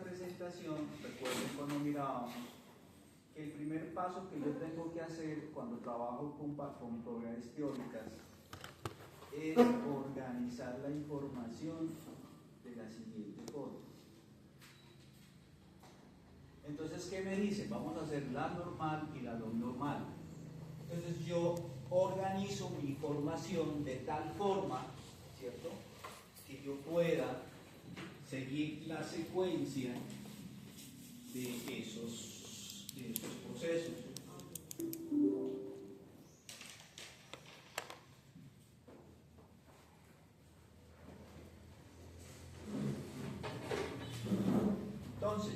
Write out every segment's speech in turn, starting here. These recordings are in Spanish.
presentación, recuerden cuando mirábamos, que el primer paso que yo tengo que hacer cuando trabajo con probabilidades teóricas es organizar la información de la siguiente forma. Entonces, ¿qué me dice? Vamos a hacer la normal y la no normal. Entonces yo organizo mi información de tal forma, ¿cierto?, que yo pueda seguir la secuencia de esos procesos. Entonces,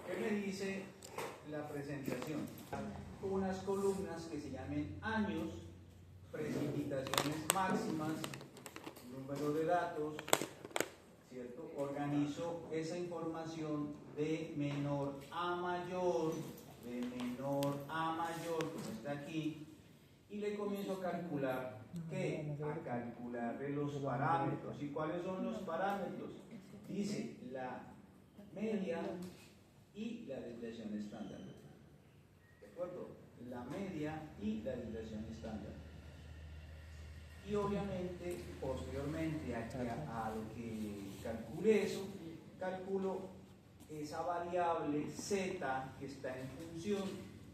¿qué me dice la presentación? Unas columnas que se llamen años, precipitaciones máximas, número de datos, ¿cierto? Organizo esa información de menor a mayor, como está aquí, y le comienzo a calcular, ¿qué? A calcularle los parámetros. ¿Y cuáles son los parámetros? Dice la media y la desviación estándar. ¿De acuerdo? La media y la desviación estándar. Y obviamente, posteriormente a lo que calcule eso, calculo esa variable z que está en función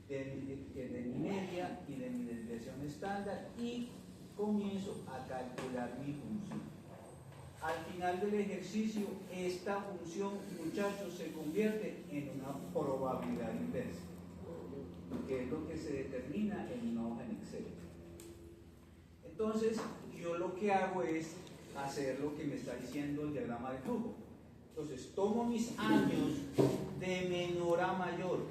de mi media y de mi desviación estándar y comienzo a calcular mi función. Al final del ejercicio, esta función, muchachos, se convierte en una probabilidad inversa, que es lo que se determina en una hoja en Excel. Entonces, yo lo que hago es hacer lo que me está diciendo el diagrama de flujo. Entonces, tomo mis años de menor a mayor.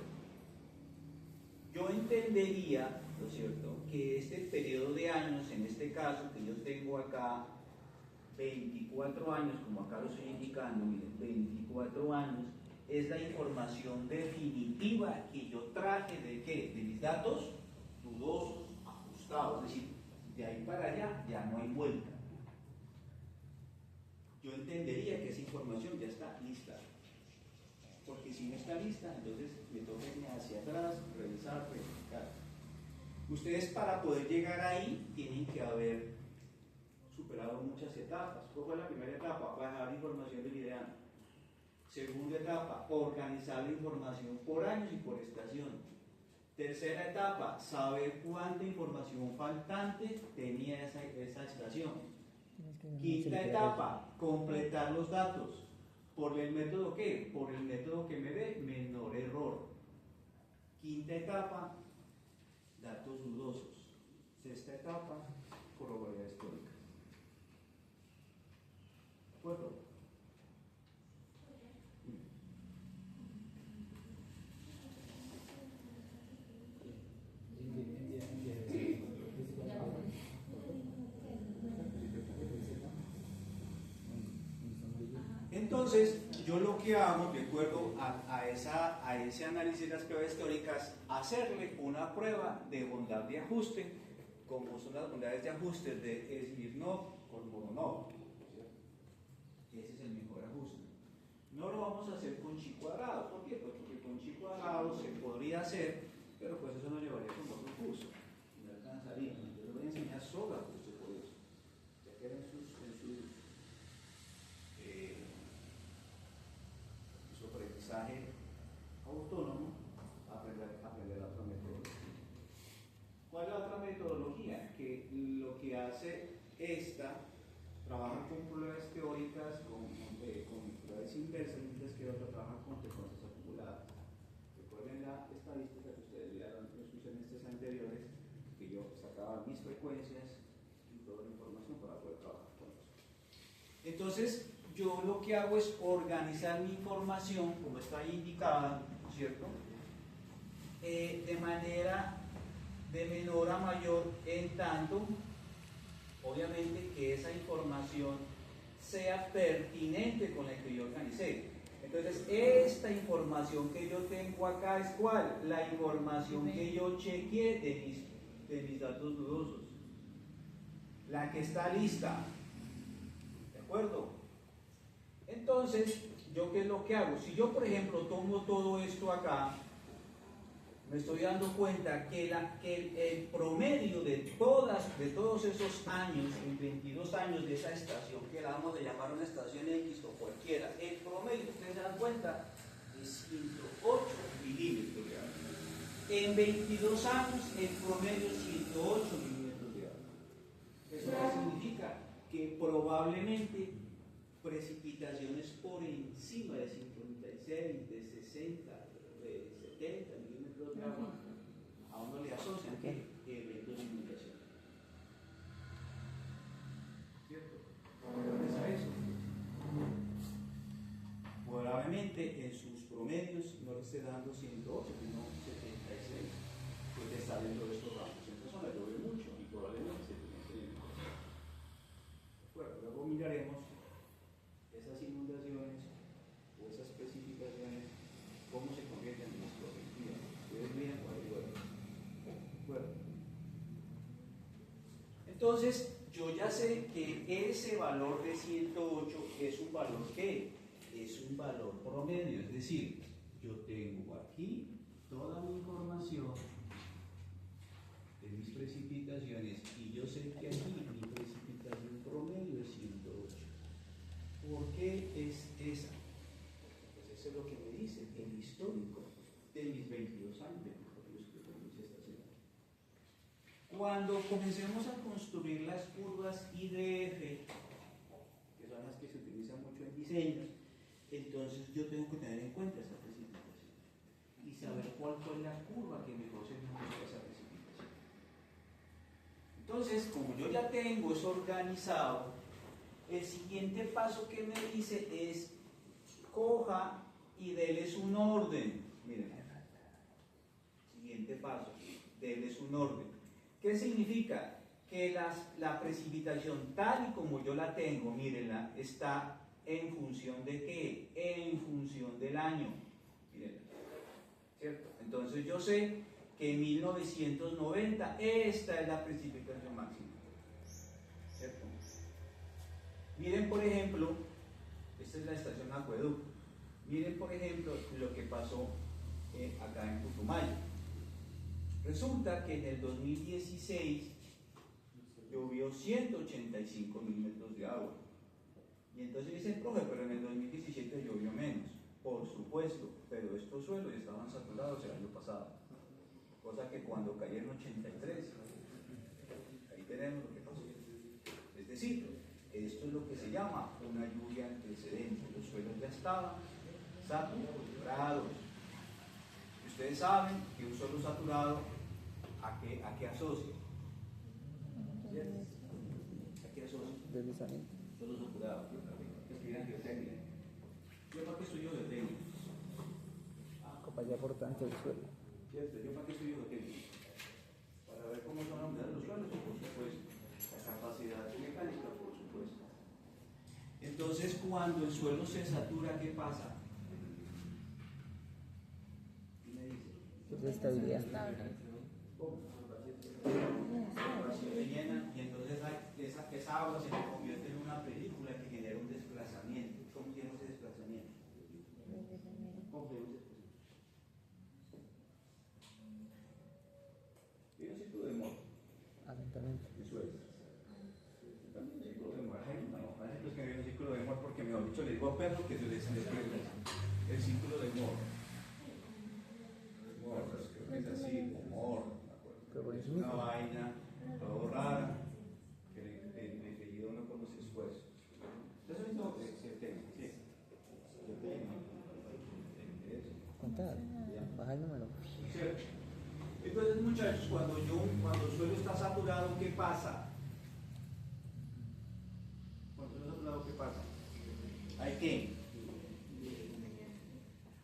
Yo entendería, ¿no es cierto?, que este periodo de años, en este caso, que yo tengo acá 24 años, como acá lo estoy indicando, miren, 24 años, es la información definitiva que yo traje de ¿qué? De mis datos dudosos, ajustados, es decir, de ahí para allá ya no hay vuelta. Yo entendería que esa información ya está lista, porque si no está lista, entonces me toca irme hacia atrás, revisar, verificar. Ustedes, para poder llegar ahí, tienen que haber superado muchas etapas. ¿Cuál fue la primera etapa? Bajar información del ideal. Segunda etapa, organizar la información por años y por estación. Tercera etapa, saber cuánta información faltante tenía esa estación. Quinta etapa, completar los datos. ¿Por el método qué? Por el método que me dé menor error. Quinta etapa, datos dudosos. Sexta etapa, probabilidades teóricas. ¿De acuerdo? Entonces, yo lo que hago, de acuerdo a ese análisis de las pruebas teóricas, hacerle una prueba de bondad de ajuste, como son las bondades de ajuste de Smirnov o Voronov. Ese es el mejor ajuste. No lo vamos a hacer con chi cuadrado. ¿Por qué? Pues porque con chi cuadrado se podría hacer, pero pues eso nos llevaría como otro curso. No alcanzaría. Yo les voy a enseñar solo ajuste por eso. Ya que en su aprendizaje autónomo, aprender otra metodología. ¿Cuál es la otra metodología? Que lo que hace esta, trabaja con pruebas teóricas, con pruebas inversas, mientras que otra trabaja con frecuencias acumuladas. Recuerden la estadística que ustedes vieron en sus semestres anteriores, que yo sacaba mis frecuencias y toda la información para poder trabajar con eso. Entonces, yo lo que hago es organizar mi información, como está ahí indicada, ¿cierto?, de manera de menor a mayor, en tanto, obviamente, que esa información sea pertinente con la que yo organicé. Entonces, esta información que yo tengo acá es ¿cuál? La información que yo chequeé de mis datos dudosos. La que está lista. ¿De acuerdo? Entonces, ¿yo qué es lo que hago? Si yo, por ejemplo, tomo todo esto acá, me estoy dando cuenta que el promedio de todos esos años, en 22 años de esa estación, que la vamos a llamar una estación X o cualquiera, el promedio, ustedes se dan cuenta, es 108 milímetros de agua. En 22 años, el promedio es 108 milímetros de agua. ¿Eso qué significa? Que probablemente precipitaciones por encima de 56, de 60, de 70 milímetros de agua, a uno le asocian que eventos de inundación. ¿Cierto? ¿Qué es eso? Probablemente en sus promedios no le esté dando 108, sino 76, pues le está dentro de estos rangos. Entonces no le llove mucho y probablemente se tiene. Bueno, luego miraremos esas inundaciones o esas precipitaciones, cómo se convierten en explosivas. Ustedes miren cuál es bueno. Entonces, yo ya sé que ese valor de 108 es un valor ¿qué? Es un valor promedio, es decir, yo tengo aquí toda mi información de mis precipitaciones y yo sé que aquí mi precipitación promedio es 108. ¿Por qué es esa? Pues eso es lo que me dice el histórico de mis 22 años de estación. Cuando comencemos a construir las curvas IDF, que son las que se utilizan mucho en diseños, entonces yo tengo que tener en cuenta esa precipitación y saber cuál fue la curva que mejor se me ajustó a esa precipitación. Entonces, como yo ya tengo eso organizado, el siguiente paso que me dice es coja y déles un orden. Miren, siguiente paso, déles un orden. ¿Qué significa? Que la precipitación tal y como yo la tengo, mírenla, está en función de ¿qué? En función del año. Mírenla, ¿cierto? Entonces yo sé que en 1990 esta es la precipitación máxima, ¿cierto? Miren, por ejemplo, esta es la estación Acueducto. Miren, por ejemplo, lo que pasó acá en Putumayo. Resulta que en el 2016 llovió 185 milímetros de agua. Y entonces dicen, profe, pero en el 2017 llovió menos. Por supuesto, pero estos suelos estaban saturados el año pasado. Cosa que cuando cayeron 83, ahí tenemos lo que pasó. Es decir, esto es lo que se llama una lluvia antecedente. Los suelos ya estaban saturados. Ustedes saben que un suelo saturado, ¿a qué asocia? ¿Cierto? ¿A qué asocia? Deslizamiento. Suelo saturado. Escriban geotecnia. ¿Yo para qué estudio geotecnia? Capacidad portante del suelo. ¿Cierto? ¿Yo para qué estudio geotecnia? Para ver cómo son la humedad de los suelos y por supuesto la capacidad mecánica, por supuesto. Entonces, cuando el suelo se satura, ¿qué pasa? ¿Qué me dice? Desestabilidad. Se llena y entonces esa agua se convierte en una película que genera un desplazamiento. ¿Cómo se llama ese desplazamiento? ¿Cómo se llama ese desplazamiento? Tiene un ciclo de moto. Asentamiento. Eso es. También un ciclo de moto. No, parece que hay un ciclo de moto porque mejor dicho le digo a perro que se les desprende el ciclo de moto. Creo que es así, humor. Una vaina todo rara que le uno con los esfuerzos. Eso es lo que se tiene, sí. Contar. Baja el número. ¿Cierto? Entonces, muchachos, cuando el suelo está saturado, ¿qué pasa? Cuando el suelo está saturado, ¿qué pasa? ¿Hay qué?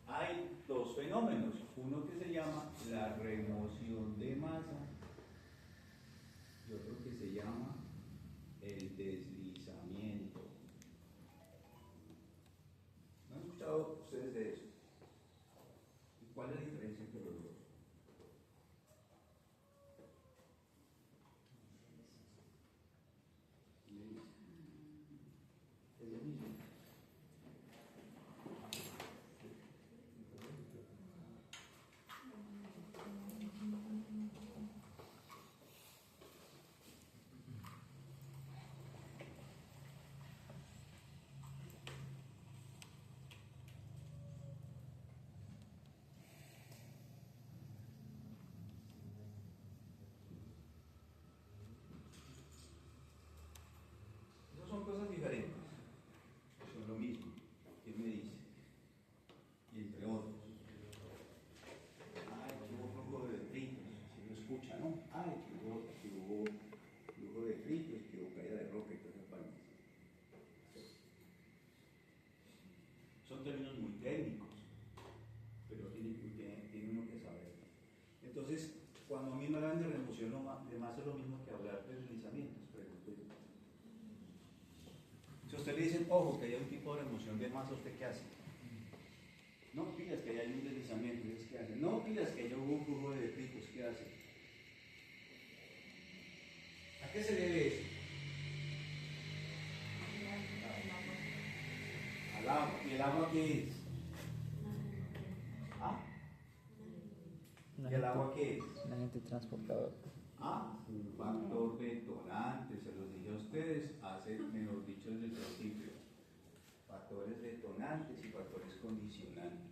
Hay dos fenómenos. Uno que se llama la remoción de masa y otro que se llama el deslizamiento. lo mismo. Esas son cosas diferentes, son lo mismo. ¿Quién me dice? Y entre otros. Ay, que hubo flujo de detritos, si lo escucha, ¿no? Ay, que hubo flujo de detritos, que hubo caída de roca y todas esas vainas. Son términos muy técnicos, pero tiene uno que saber. Entonces, cuando a mí me hablan de remoción de masa es lo mismo que hablar de deslizamientos, pregunto yo. Si a usted le dicen, ojo, que hay un tipo de remoción de masa, ¿usted qué hace? No pidas que haya un deslizamiento, ¿ustedes qué hacen? No pidas que haya un flujo de detritos, ¿qué hacen? ¿A qué se debe eso? Al agua. ¿Y el agua qué es? ¿Ah? ¿Y el agua qué es? Un agente transportador. Ah, un factor detonante, se los dije a ustedes hace, mejor dicho, desde el principio. Factores detonantes y factores condicionantes.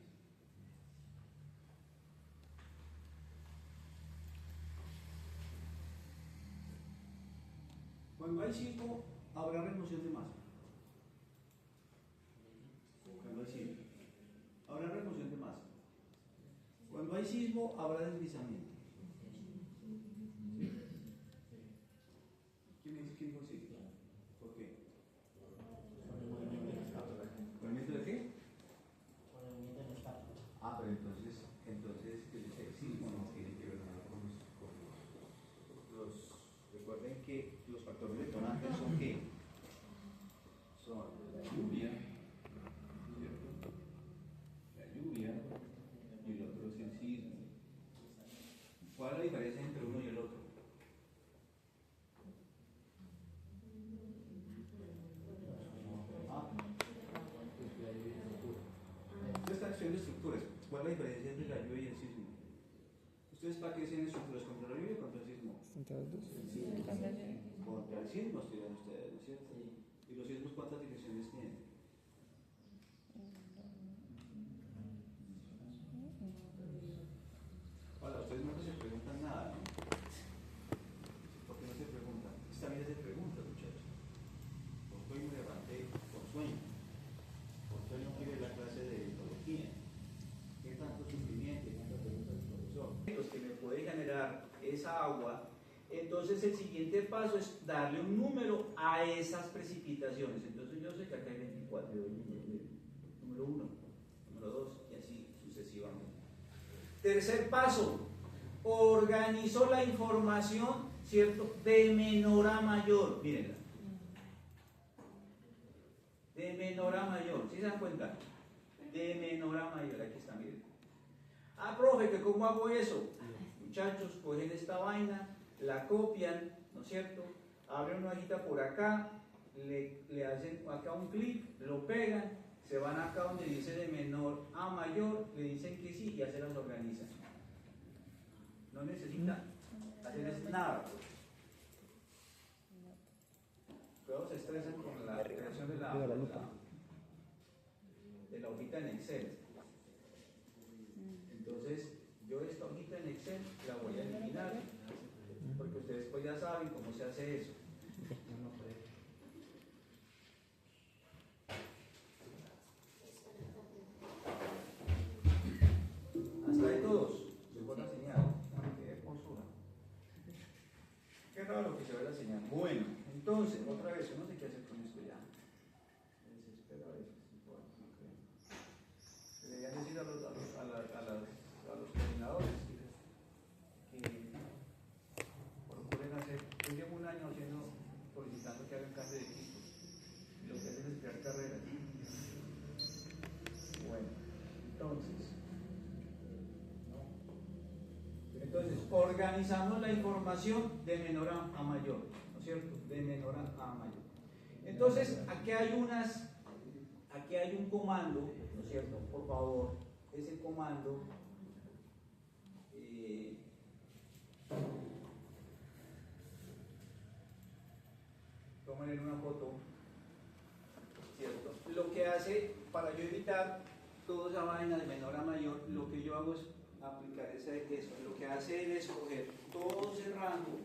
Cuando hay sismo, habrá remoción de masa. Cuando hay sismo, habrá remoción de masa. Cuando hay sismo, habrá deslizamiento. ¿Quién dice quién dijo sí? ¿Por qué? ¿Movimiento de qué? Ah, pero entonces el sismo no tiene que ver nada con los. Recuerden que los factores detonantes son ¿qué? Son la lluvia, ¿cierto? La lluvia y el otro es el sismo. ¿Cuál es la diferencia entre uno y el otro? Ustedes están estudiando estructuras. ¿Cuál es la diferencia entre la lluvia y el sismo? ¿Ustedes para qué hacen estructuras? ¿Contra la lluvia o contra el sismo? Entre los dos. Contra el sismo estudian ustedes, ¿no es cierto? ¿Y los sismos cuántas direcciones tienen? Hola, ustedes no se preguntan nada, ¿no? ¿Por qué no se preguntan? Esta vida se pregunta, muchachos. Por hoy me levanté con sueño. Por hoy no quiere la clase de etología. ¿Qué tanto sufrimiento y tantas preguntas del profesor? Los que me puede generar esa agua. Entonces el siguiente paso es darle un número a esas precipitaciones. Entonces yo sé que acá hay 24, número 1, número 2 y así sucesivamente. Tercer paso, organizo la información, ¿cierto? De menor a mayor, mírenla. De menor a mayor, ¿sí se dan cuenta? De menor a mayor, aquí está, miren. Ah, profe, ¿que cómo hago eso? Muchachos, cogen esta vaina, la copian, ¿no es cierto? Abren una hojita por acá, le hacen acá un clic, lo pegan, se van acá donde dice de menor a mayor, le dicen que sí y ya se las organizan. No necesitan hacer nada. Luego se estresan con la creación de la hojita en Excel. Entonces, yo esta hojita en Excel la voy a eliminar, porque ustedes pues ya saben cómo se hace eso. Hasta ahí todos. Se fue la señal. Qué hermosura. Qué raro que se ve la señal. Bueno, entonces, otra vez, yo no sé qué hacer con esto ya. Me desespera a veces. Bueno, no creo. Deberían decir a los coordinadores que procuren hacer. Yo llevo un año solicitando que hagan cambio de equipo. Y lo que hacen es crear carreras. Bueno, entonces, organizamos la información de menor a mayor, ¿no es cierto? De menor a mayor. Entonces, Entonces, aquí hay un comando, ¿no es cierto? Por favor, ese comando tómenle una foto, ¿cierto? Lo que hace, para yo evitar toda esa vaina de menor a mayor, lo que yo hago es aplicar eso. Lo que hace es coger todo ese rango,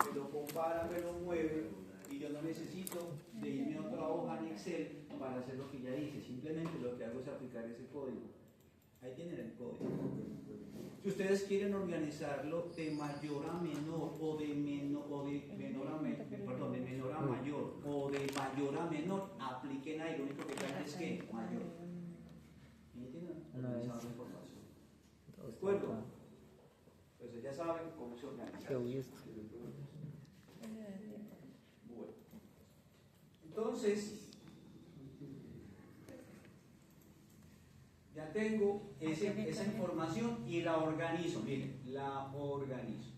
me lo compara, me lo mueve, y yo no necesito de irme a otra hoja en Excel para hacer lo que ya hice. Simplemente lo que hago es aplicar ese código. Ahí tienen el código. Si ustedes quieren organizarlo de mayor a menor, o de menor a mayor, o de mayor a menor, apliquen ahí. Lo único que cambia es que mayor. ¿Y tienen organizado la información? ¿De acuerdo? Entonces ya saben cómo se organiza. Bueno. Entonces, ya tengo esa información y la organizo. Miren, la organizo.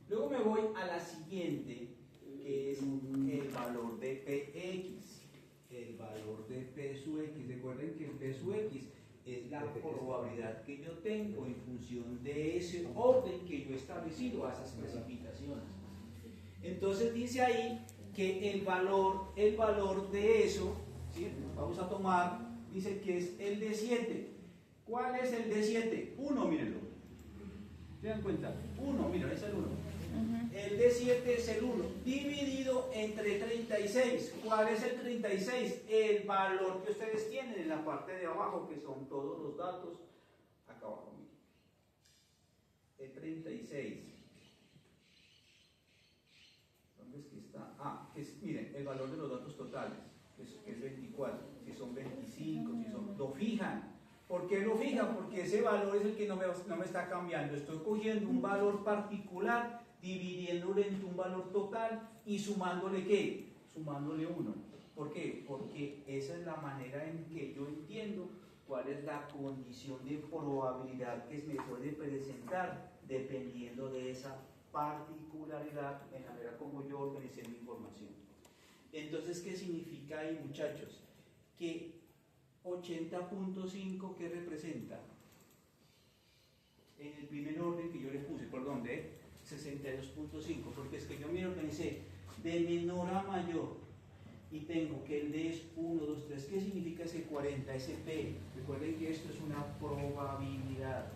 Luego me voy a la siguiente, que es el valor de Px. El valor de P sub X. Recuerden que P sub X es la probabilidad que yo tengo en función de ese orden que yo he establecido a esas precipitaciones. Entonces dice ahí que el valor de eso, ¿sí? Vamos a tomar, dice que es el D7. ¿Cuál es el D7? 1, mírenlo. ¿Se dan cuenta? 1, miren, es el 1. El D7 es el 1, dividido entre 36. ¿Cuál es el 36? El valor que ustedes tienen en la parte de abajo, que son todos los datos. Acá abajo, miren. El 36. ¿Dónde es que está? Miren, el valor de los datos totales, que es 24. Si son 25, si son... Lo fijan. ¿Por qué lo fijan? Porque ese valor es el que no me está cambiando. Estoy cogiendo un valor particular, dividiéndolo entre un valor total y sumándole ¿qué? Sumándole 1. ¿Por qué? Porque esa es la manera en que yo entiendo cuál es la condición de probabilidad que me puede presentar dependiendo de esa particularidad en la manera como yo organicé mi información. Entonces, ¿qué significa ahí, muchachos? Que 80.5, ¿qué representa? En el primer orden que yo le puse, perdón, de 62.5, porque es que yo me organicé de menor a mayor y tengo que el D es 1, 2, 3. ¿Qué significa ese 40, ese P? Recuerden que esto es una probabilidad.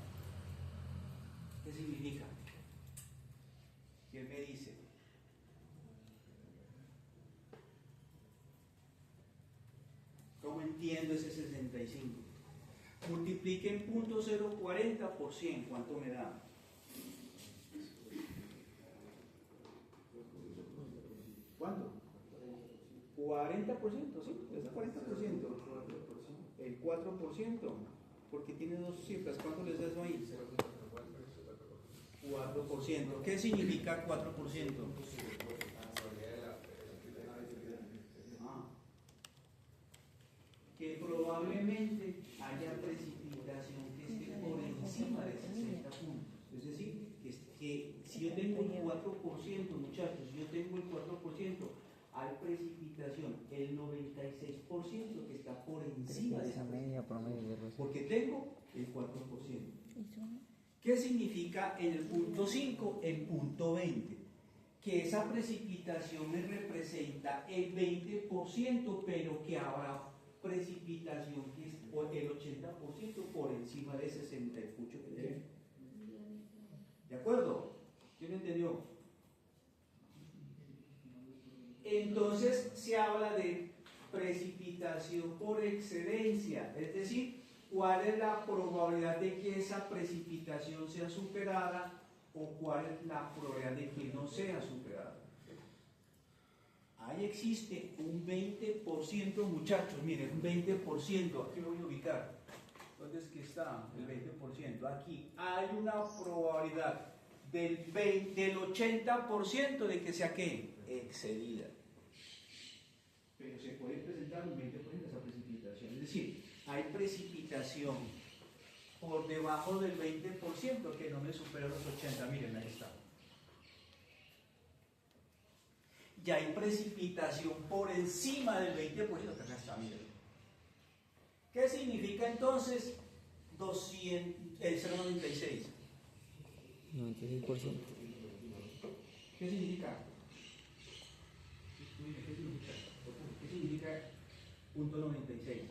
¿Qué significa? ¿Quién me dice? ¿Cómo entiendo ese 65? Multipliquen 0.040 por 100, ¿cuánto me da? ¿Cuánto? 40%, ¿sí? Es el 40%. El 4%, porque tiene dos cifras. ¿Cuánto les da eso ahí? 4%. ¿Qué significa 4%? Que probablemente haya precipitación que esté por encima de 60 puntos. Es decir, que si yo tengo el 4%, muchachos, si yo tengo el 4%, hay precipitación, el 96% que está por encima de esa media promedio, porque tengo el 4%. ¿Qué significa en el punto 5? El punto 20. Que esa precipitación me representa el 20%, pero que habrá precipitación que es el 80% por encima de 60 el pucho que tiene. ¿De acuerdo? ¿Quién entendió? Entonces se habla de precipitación por excelencia, es decir, cuál es la probabilidad de que esa precipitación sea superada o cuál es la probabilidad de que no sea superada. Ahí existe un 20%, muchachos, miren, un 20%, aquí lo voy a ubicar. ¿Dónde es que está el 20%? Aquí hay una probabilidad del 80% de que sea ¿qué? Excedida. Pero se puede presentar un 20% de esa precipitación. Es decir, hay precipitación por debajo del 20% que no me supera los 80. Miren, ahí está. Y ya hay precipitación por encima del 20%, que acá está, miren. ¿Qué significa entonces 0,96? 96%. ¿Qué significa? ¿Qué significa punto 96?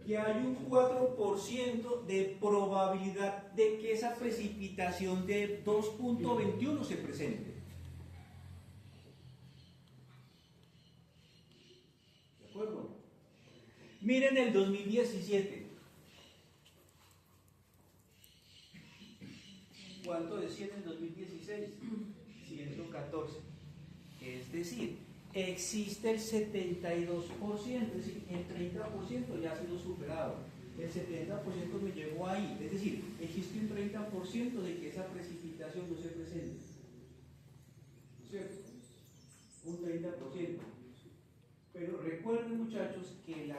Que hay un 4% de probabilidad de que esa precipitación de 2.21 se presente. ¿De acuerdo? Miren el 2017. ¿Cuánto decía en el 2016? 114. Es decir, existe el 72%, es decir, el 30% ya ha sido superado. El 70% me llegó ahí. Es decir, existe un 30% de que esa precipitación no se presente. ¿No es cierto? Un 30%. Pero recuerden, muchachos, que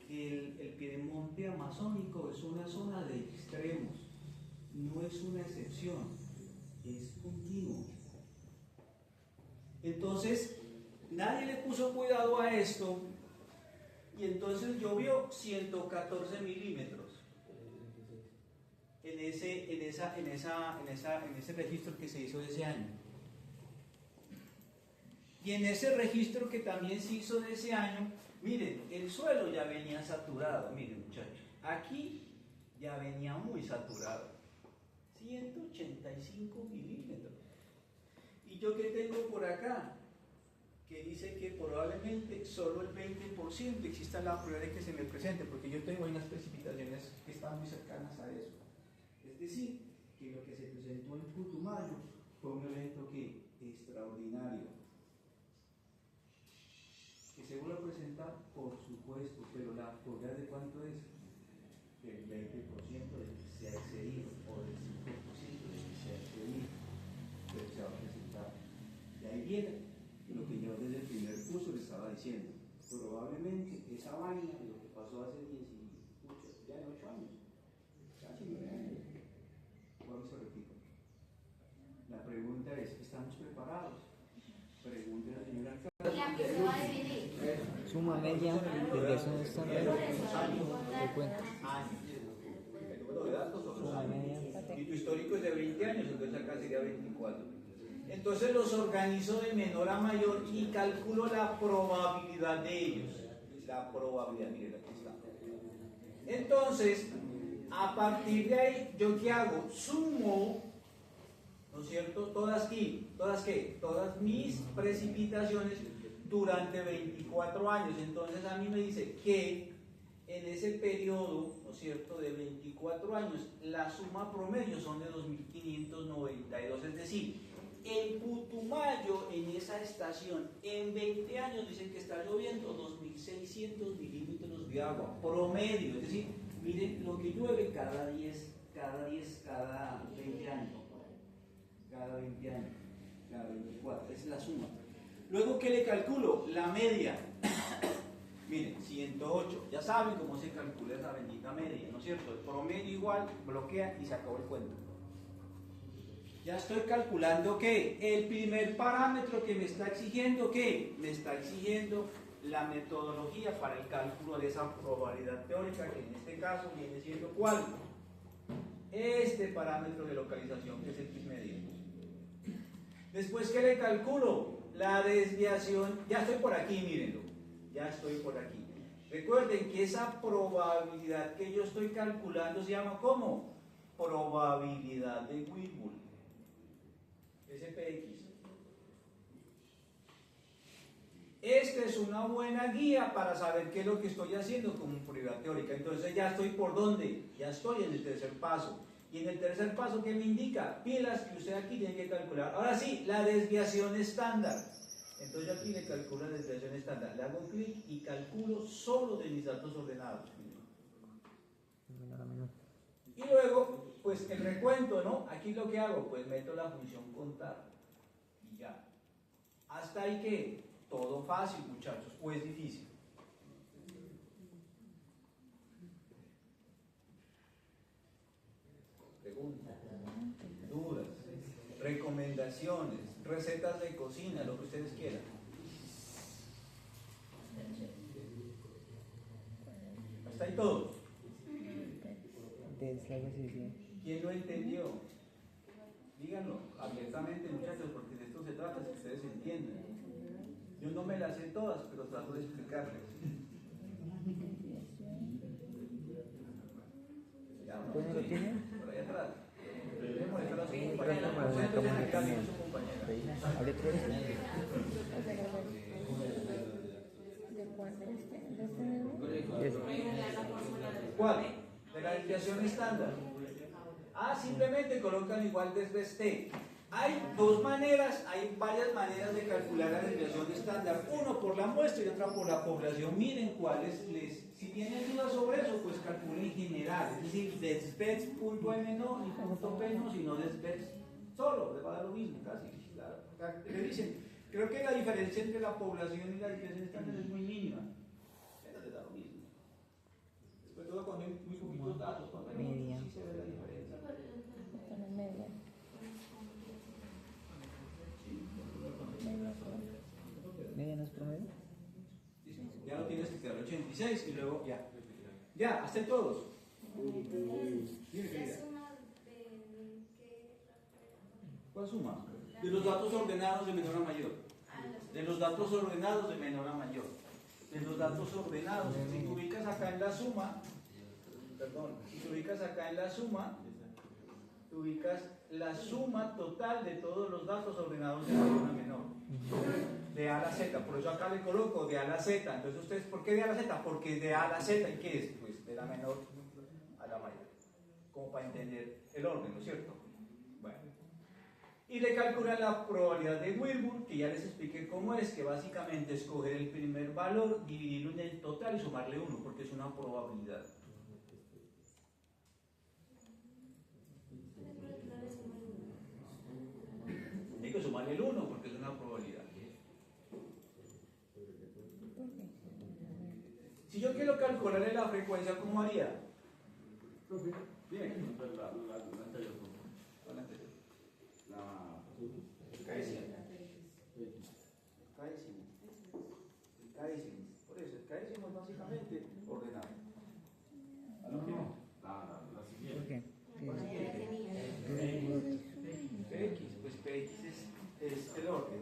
el piedemonte amazónico es una zona de extremos. No es una excepción, es continuo. Entonces, nadie le puso cuidado a esto y entonces llovió 114 milímetros en ese registro que se hizo de ese año. Y en ese registro que también se hizo de ese año, miren, el suelo ya venía saturado, miren muchachos, aquí ya venía muy saturado. 185 milímetros. Y yo que tengo por acá, que dice que probablemente solo el 20% exista la probabilidad de que se me presente, porque yo tengo unas precipitaciones que están muy cercanas a eso. Es decir, que lo que se presentó en Putumayo fue un evento que extraordinario. Que se vuelve a presentar, por supuesto, pero la probabilidad de cuánto es, del 20% de que se ha excedido, o del 5% de que se ha excedido, pero se va a presentar. Y ahí viene lo que yo desde el primer curso le estaba diciendo. Probablemente esa vaina de lo que pasó hace 8 años, casi 9 años, ¿cuándo se repite? La pregunta es, ¿estamos preparados? Pregúntele a la señora Suma media, desviación estándar, te cuenta. El número de datos son los Suma años. media. Y tu histórico es de 20 años, entonces acá sería 24. Entonces los organizo de menor a mayor y calculo la probabilidad de ellos. La probabilidad, miren, aquí está. Entonces, a partir de ahí, ¿yo qué hago? Sumo, ¿no es cierto? Todas mis precipitaciones durante 24 años. Entonces a mí me dice que en ese periodo, ¿no es cierto?, de 24 años, la suma promedio son de 2.592, es decir, en Putumayo, en esa estación, en 20 años dicen que está lloviendo 2.600 milímetros de agua, promedio, es decir, miren lo que llueve cada 20 años, cada 20 años, cada 24, esa es la suma. Luego, ¿qué le calculo? La media. Miren, 108. Ya saben cómo se calcula esa bendita media, ¿no es cierto? El promedio igual, bloquea y se acabó el cuento. Ya estoy calculando que el primer parámetro que me está exigiendo, ¿qué? Me está exigiendo la metodología para el cálculo de esa probabilidad teórica, que en este caso viene siendo ¿cuál? Este parámetro de localización, que es el PIS medio. Después, ¿qué le calculo? La desviación, ya estoy por aquí, mírenlo, ya estoy por aquí. Recuerden que esa probabilidad que yo estoy calculando se llama ¿cómo? Probabilidad de Whittle, SPX. Esta es una buena guía para saber qué es lo que estoy haciendo como probabilidad teórica. Entonces ya estoy por dónde, ya estoy en el tercer paso. Y en el tercer paso, ¿qué me indica? Pilas que usted aquí tiene que calcular. Ahora sí, la desviación estándar. Entonces yo aquí le calculo la desviación estándar. Le hago clic y calculo solo de mis datos ordenados. Y luego, pues el recuento, ¿no? Aquí lo que hago, pues meto la función contar. Y ya. Hasta ahí que todo fácil, muchachos, o es difícil. Pregunta. recomendaciones, recetas de cocina, lo que ustedes quieran. Hasta ahí todo. ¿Quién lo entendió? Díganlo abiertamente, muchachos, porque de esto se trata, que ustedes entiendan. Yo no me las sé todas, pero trato de explicarles. ¿Ya no? ¿Cómo lo tiene? Por ahí atrás. Debe molestar a su compañera. Concéntrese en el caso de su compañera. Hable otra vez. ¿Cuál? De la desviación estándar. Simplemente colocan igual desde T. Hay dos maneras, hay varias maneras de calcular la desviación estándar. Uno por la muestra y otra por la población. Miren cuáles si tienen dudas sobre eso, pues calculen en general. Es decir, desvets.m no, ni punto p no, sino desvets solo, les va a dar lo mismo casi. Claro. Le dicen, creo que la diferencia entre la población y la desviación estándar es muy mínima. Pero les da lo mismo. Después todo cuando hay muy poquitos datos, cuando hay muchos, sí se ve la diferencia. ¿Media no es promedio? Ya lo tienes que quedar 86 y luego ya. Ya, hasta ahí todos. ¿Cuál suma? De los datos ordenados de menor a mayor. De los datos ordenados de menor a mayor. De los datos ordenados. Si te ubicas acá en la suma, si te ubicas acá en la suma, te ubicas la suma total de todos los datos ordenados de mayor a menor. De A a la Z, por eso acá le coloco de A a la Z. Entonces ustedes, ¿por qué de A a la Z? Porque de A a la Z, ¿y qué es? Pues de la menor a la mayor. Como para entender el orden, ¿no es cierto? Bueno. Y le calculan la probabilidad de Wilbur, que ya les expliqué cómo es, que básicamente es coger el primer valor, dividirlo en el total y sumarle 1, porque es una probabilidad. Hay que sumarle el 1 porque es una probabilidad. Si yo quiero calcularle la frecuencia, ¿cómo haría? Bien. Por eso, el caísimo es básicamente ordenado. ¿Por qué? Px, pues Px es el orden.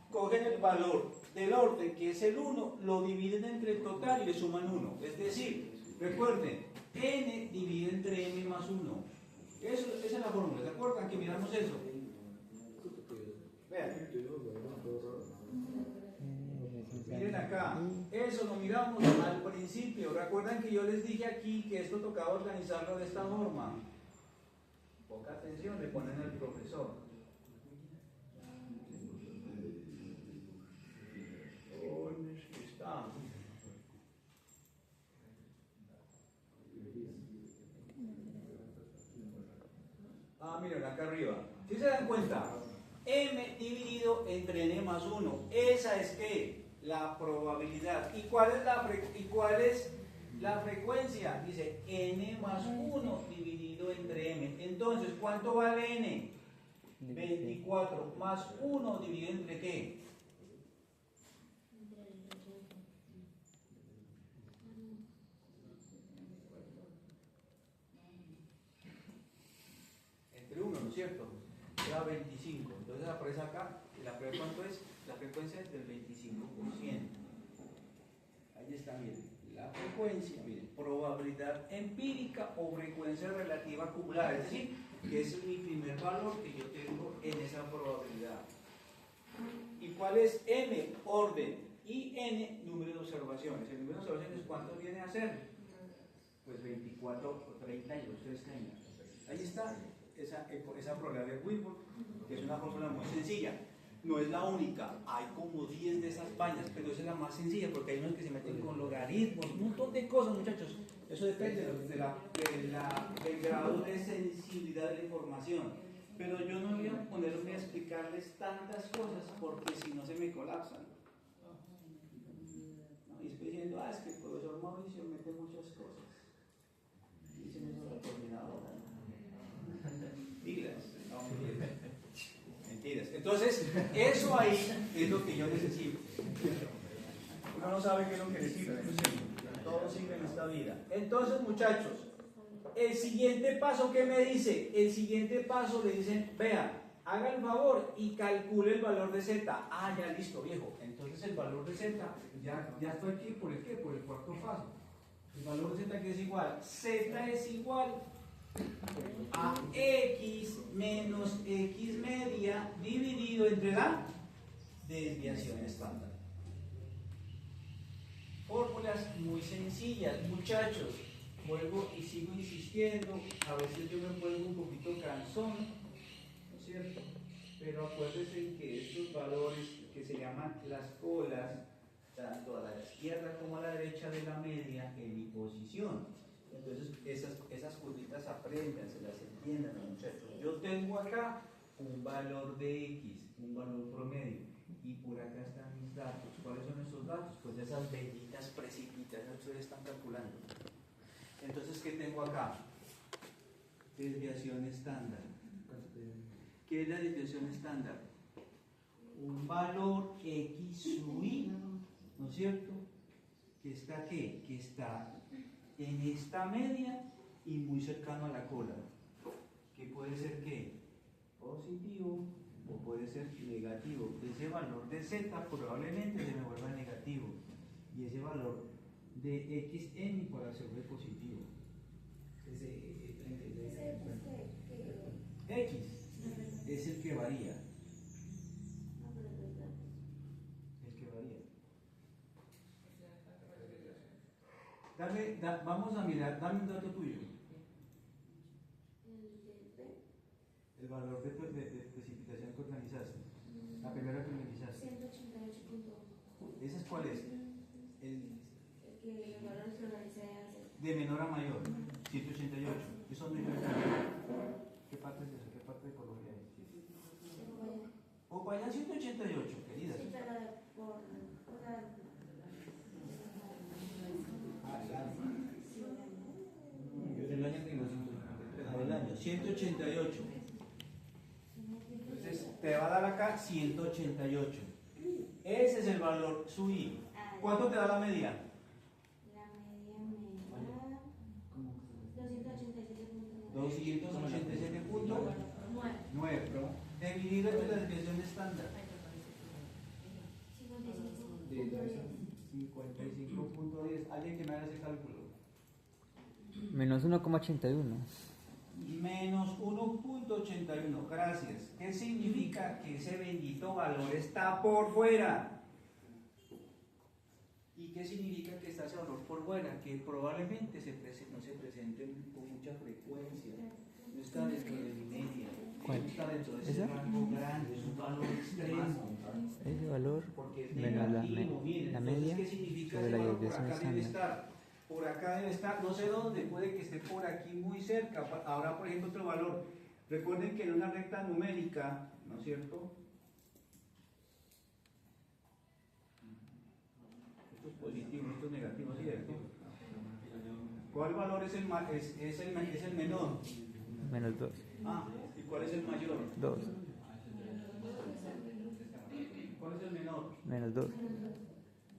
Cogen el valor del orden, que es el 1, lo dividen entre el total y le suman 1. Es decir, recuerden, n divide entre m más 1. Esa es la fórmula, ¿se acuerdan que miramos eso? Vean. Miren acá, eso lo miramos al principio. Recuerdan que yo les dije aquí que esto tocaba organizarlo de esta forma. Poca atención le ponen al profesor. ¿Dónde está? Miren acá arriba. Si se dan cuenta, m dividido entre n más 1. Esa es que la probabilidad. ¿Y cuál es la frecuencia? Dice n más 1 dividido entre m. Entonces, ¿cuánto vale n? 24 más 1 dividido entre ¿qué? Entre 1, ¿no es cierto? Era 25. Entonces aparece acá. ¿Y la prueba cuánto es? La frecuencia es del 25%. Ahí está, miren. La frecuencia, miren, probabilidad empírica o frecuencia relativa acumulada. Es decir, que es mi primer valor que yo tengo en esa probabilidad. ¿Y cuál es n? Orden. Y n, número de observaciones. El número de observaciones, ¿cuánto viene a ser? Pues 24 o 30 y ustedes tengan. Ahí está esa probabilidad de Wilbur, que es una fórmula muy sencilla. No es la única, hay como 10 de esas vainas, pero esa es la más sencilla porque hay unos que se meten con logaritmos, un montón de cosas, muchachos. Eso depende del grado de sensibilidad de la información. Pero yo no voy a ponerme a explicarles tantas cosas porque si no se me colapsan. ¿No? Y estoy diciendo, es que el profesor Mauricio mete muchas cosas. Dicen eso a la coordinadora. Entonces, eso ahí es lo que yo necesito. Uno no sabe qué es lo que le sirve, todo sirve en esta vida. Entonces, muchachos, el siguiente paso, ¿qué me dice? El siguiente paso le dicen, vea, haga el favor y calcule el valor de Z. Ah, ya listo, viejo. Entonces el valor de Z, ya estoy aquí, ¿por el qué? Por el cuarto paso. El valor de Z que es igual, Z es igual a X menos X media dividido entre la desviación estándar. Fórmulas muy sencillas, muchachos. Vuelvo y sigo insistiendo, a veces yo me vuelvo un poquito cansón, ¿no es cierto? Pero acuérdense que estos valores que se llaman las colas, tanto a la izquierda como a la derecha de la media, en mi posición. Entonces, esas curvitas aprendan, se las entiendan, muchachos. Yo tengo acá un valor de X, un valor promedio, y por acá están mis datos. ¿Cuáles son esos datos? Pues esas benditas precipitas que ustedes están calculando. Entonces, ¿qué tengo acá? Desviación estándar. ¿Qué es la desviación estándar? Un valor X sub I, ¿no es cierto? ¿Que está qué? Que está en esta media y muy cercano a la cola. ¿Qué puede ser qué? Positivo o puede ser negativo. Ese valor de Z probablemente se me vuelva negativo. Y ese valor de xn para ser positivo. X es el que varía. El que varía. Vamos a mirar, dame un dato tuyo. El valor de precipitación que organizaste. La primera que organizaste. 188.1. ¿Esa es cuál es? El valor que organicé hace. De menor a mayor. 188. Eso no es. ¿Qué parte es eso? ¿Qué parte de Colombia es? Popayán 188, querida. Sí, pero por del año que nació. Del año 188. Entonces te va a dar acá 188. Ese es el valor sub I. ¿Cuánto te da la media? La media me da 287.9. Dividido entre la desviación estándar. 55.10. ¿Alguien que me haga ese cálculo? Menos 1,81. Menos 1.81. Gracias. ¿Qué significa? Que ese bendito valor está por fuera. ¿Y qué significa que está ese valor por fuera? Que probablemente no se presente con mucha frecuencia. No está dentro de mi media. ¿Cuál? No está dentro de ese ¿Esa? rango grande. Es un valor extremo. Ese valor Porque es menos negativo. Miren, la entonces, media ¿qué significa sobre ese la valor? Por desviación acá debe estándar. estar. Por acá debe estar, no sé dónde, puede que esté por aquí muy cerca. Ahora, por ejemplo, otro valor. Recuerden que en una recta numérica, ¿no es cierto? Esto es positivo, esto es negativo, ¿cierto? ¿Cuál valor es el menor? Menos 2. Ah, ¿y cuál es el mayor? 2. ¿Cuál es el menor? Menos 2.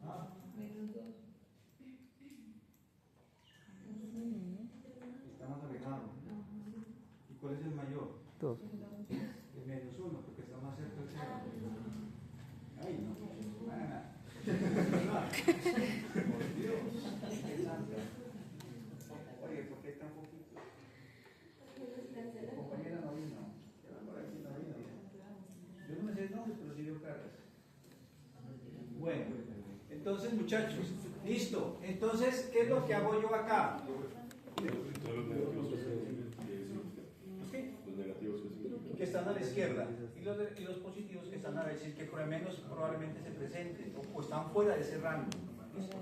Ah, estamos alejados. ¿Y cuál es el mayor? 2. El menos 1, porque está más cerca del 0. Ay, no. Nada. Por Dios. Qué santa. Oye, ¿por qué tan poquito? Compañera no vino. ¿Qué va por aquí? No vino. Yo no me sé el nombre, pero sí veo caras. Bueno, entonces, muchachos, listo. Entonces, ¿qué es lo que hago yo acá? Que están a la izquierda y los positivos que están a la derecha, que por lo menos probablemente se presenten o están fuera de ese rango. ¿Listo?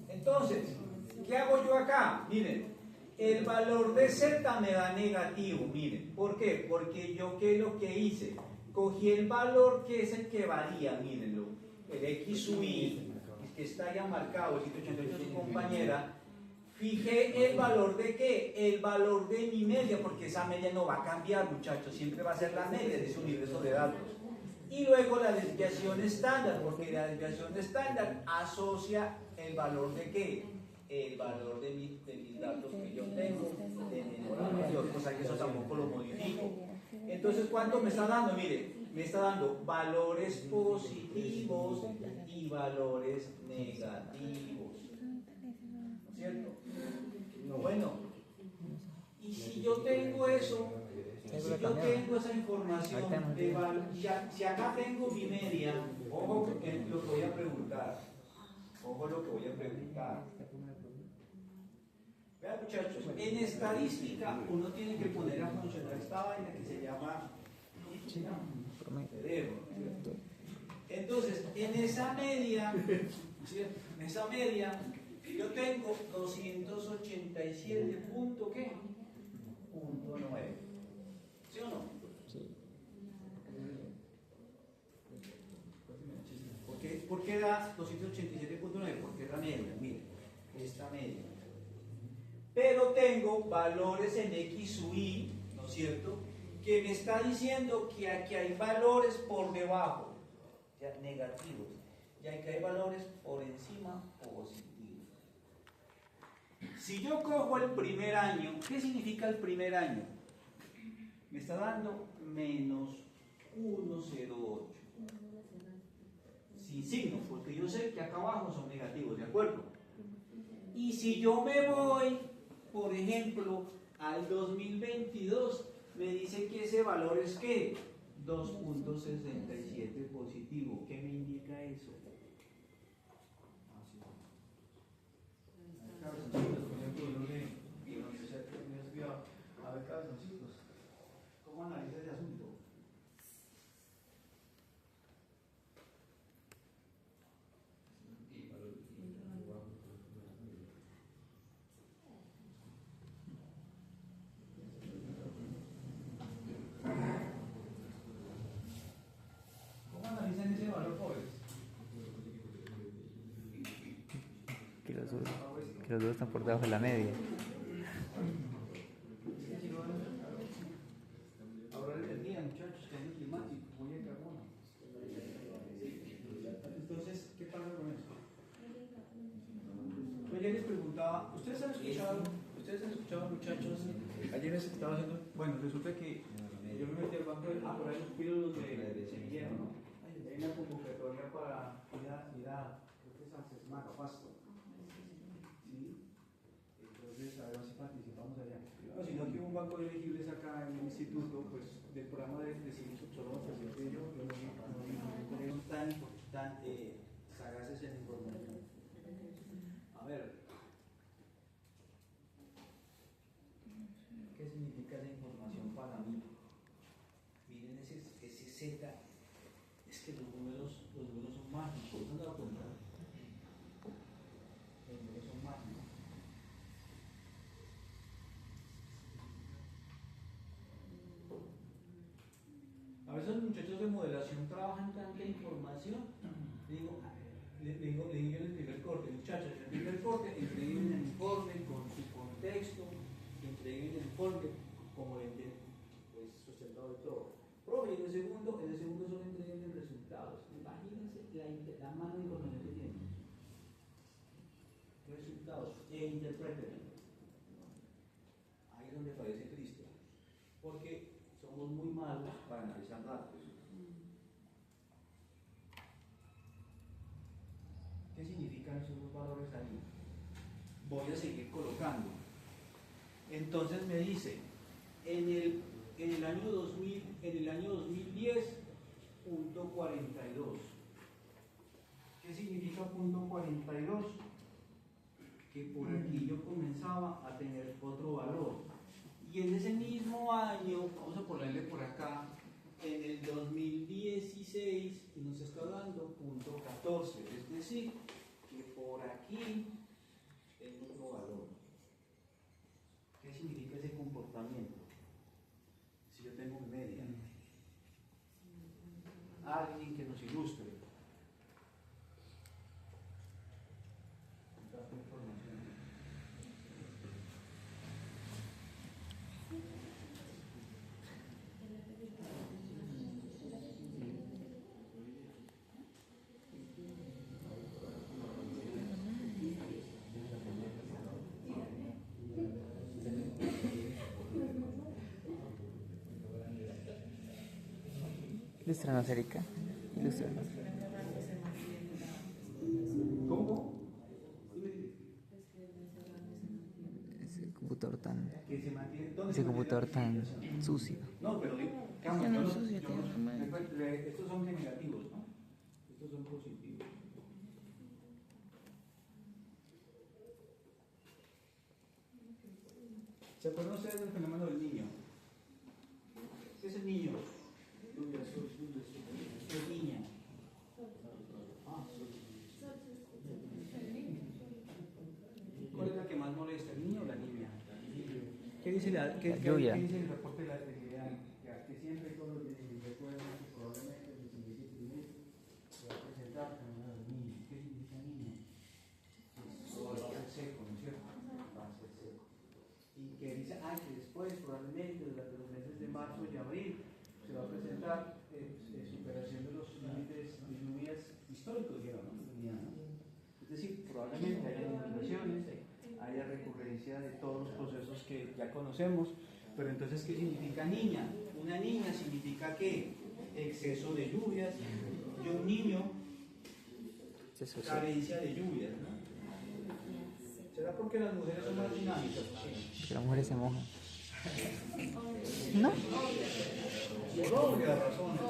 Entonces, ¿qué hago yo acá? Miren, el valor de Z me da negativo. Miren, ¿por qué? Porque yo, ¿qué es lo que hice? Cogí el valor que es el que varía, mírenlo, el X sub I, que está ya marcado, el 188 de su compañera. Fijé el valor de qué, el valor de mi media, porque esa media no va a cambiar, muchachos, siempre va a ser la media de ese universo de datos. Y luego la desviación estándar, porque la desviación estándar asocia el valor de qué? El valor de mis datos que yo tengo de menor a mayor, cosa que eso tampoco lo modifico. Entonces, ¿cuánto me está dando? Mire, me está dando valores positivos y valores negativos. ¿No es cierto? Bueno, y si yo tengo eso, si yo tengo esa información, si acá tengo mi media, ojo lo que voy a preguntar. Ojo lo que voy a preguntar. Vean, muchachos, en estadística uno tiene que poner a funcionar esta vaina que se llama cerebro. Entonces, en esa media, ¿cierto? En esa media, yo tengo 287 punto ¿qué? Punto 9. ¿Sí o no? Sí. ¿Por qué da 287.9? Porque es la media, mire, esta media. Pero tengo valores en X u Y, ¿no es cierto? Que me está diciendo que aquí hay valores por debajo, ya negativos, y aquí hay valores por encima positivos. Si yo cojo el primer año, ¿qué significa el primer año? Me está dando menos 1,08. Sin signo, porque yo sé que acá abajo son negativos, ¿de acuerdo? Y si yo me voy, por ejemplo, al 2022, me dice que ese valor es ¿qué? 2.67 positivo. ¿Qué me indica eso? A ver, cabezoncitos, ¿cómo analiza ese asunto? ¿Cómo analizan ese valor, pobres? Que los dos están por debajo de la media. Ahora el día, muchachos, cambio climático, huella de carbono. Entonces, ¿qué pasa con eso? Pues ya les preguntaba, ¿ustedes han escuchado, muchachos? Ayer les estaba haciendo, bueno, resulta que yo me metí al banco de, por ahí los pilos de semillero, ¿no? Hay una convocatoria para ir a creo que es a Sesmaca, Pasto. ¿Sí? Entonces, a ver si participamos allá. No, sino que hubo un banco de elegibles acá en el instituto, pues, del programa de ciencias subsolonas, que yo no son tan sagaces en información. A ver, ¿qué significa esa información para mí? Miren ese Z, es que los números son mágicos, ¿no se han dado cuenta? Los números son mágicos. A veces los muchachos de modelación trabajan tanta información. Le digo yo en el primer corte, muchachos, en el primer corte entreguen el informe con su contexto, entreguen el informe como pues, sustentado y todo. Profe, en el segundo solo entreguen resultados. Imagínense la mano de información que tienen. Resultados, e interpreten. Ahí es donde aparece Cristo. Porque somos muy malos para analizar datos. ¿Qué significan esos dos valores ahí? Voy a seguir colocando. Entonces me dice, en el año 2010, punto 42. ¿Qué significa punto 42? Que por aquí yo comenzaba a tener otro valor. Y en ese mismo año, vamos a ponerle por acá, en el 2016 nos está dando punto 14, es decir, que por aquí tengo otro valor. ¿Qué significa ese comportamiento? Si yo tengo mi media. Alguien que nos ilustre. Tanta información. Ilústranos, Erika. Ilústranos. ¿Cómo? Ese computador tan, Que se mantiene. ¿Dónde ese se computador mantiene la tan refrigeración? sucio. No, pero digo, Carlos, Ya no yo no- sucia, yo tiene no- forma de- estos son negativos, ¿no? Estos son positivos. ¿Se acuerdan ustedes del fenómeno del niño? ¿Qué es el niño? ¿Qué es niña? ¿Cuál es la que más molesta, el niño o la niña? ¿Qué dice, La lluvia. ¿qué dice el reporte de la electricidad? Que siempre y todos los días se recuerda que probablemente el siguiente trimestre se va a presentar fenómeno del niño. ¿Qué significa niño? Va a ser seco, ¿no es cierto? Va a ser seco. Y que dice, que después, probablemente, durante los meses de marzo y abril, se va a presentar superación de los límites de lluvias históricos, digamos, ¿no? Es decir, probablemente haya inundaciones, haya recurrencia de todos los procesos que ya conocemos, pero entonces, ¿qué significa niña? Una niña significa ¿qué? Exceso de lluvias, y un niño, carencia de lluvias, ¿no? ¿Será porque las mujeres son más dinámicas? Sí. Que las mujeres se mojan. ¿No? Por obvias razones.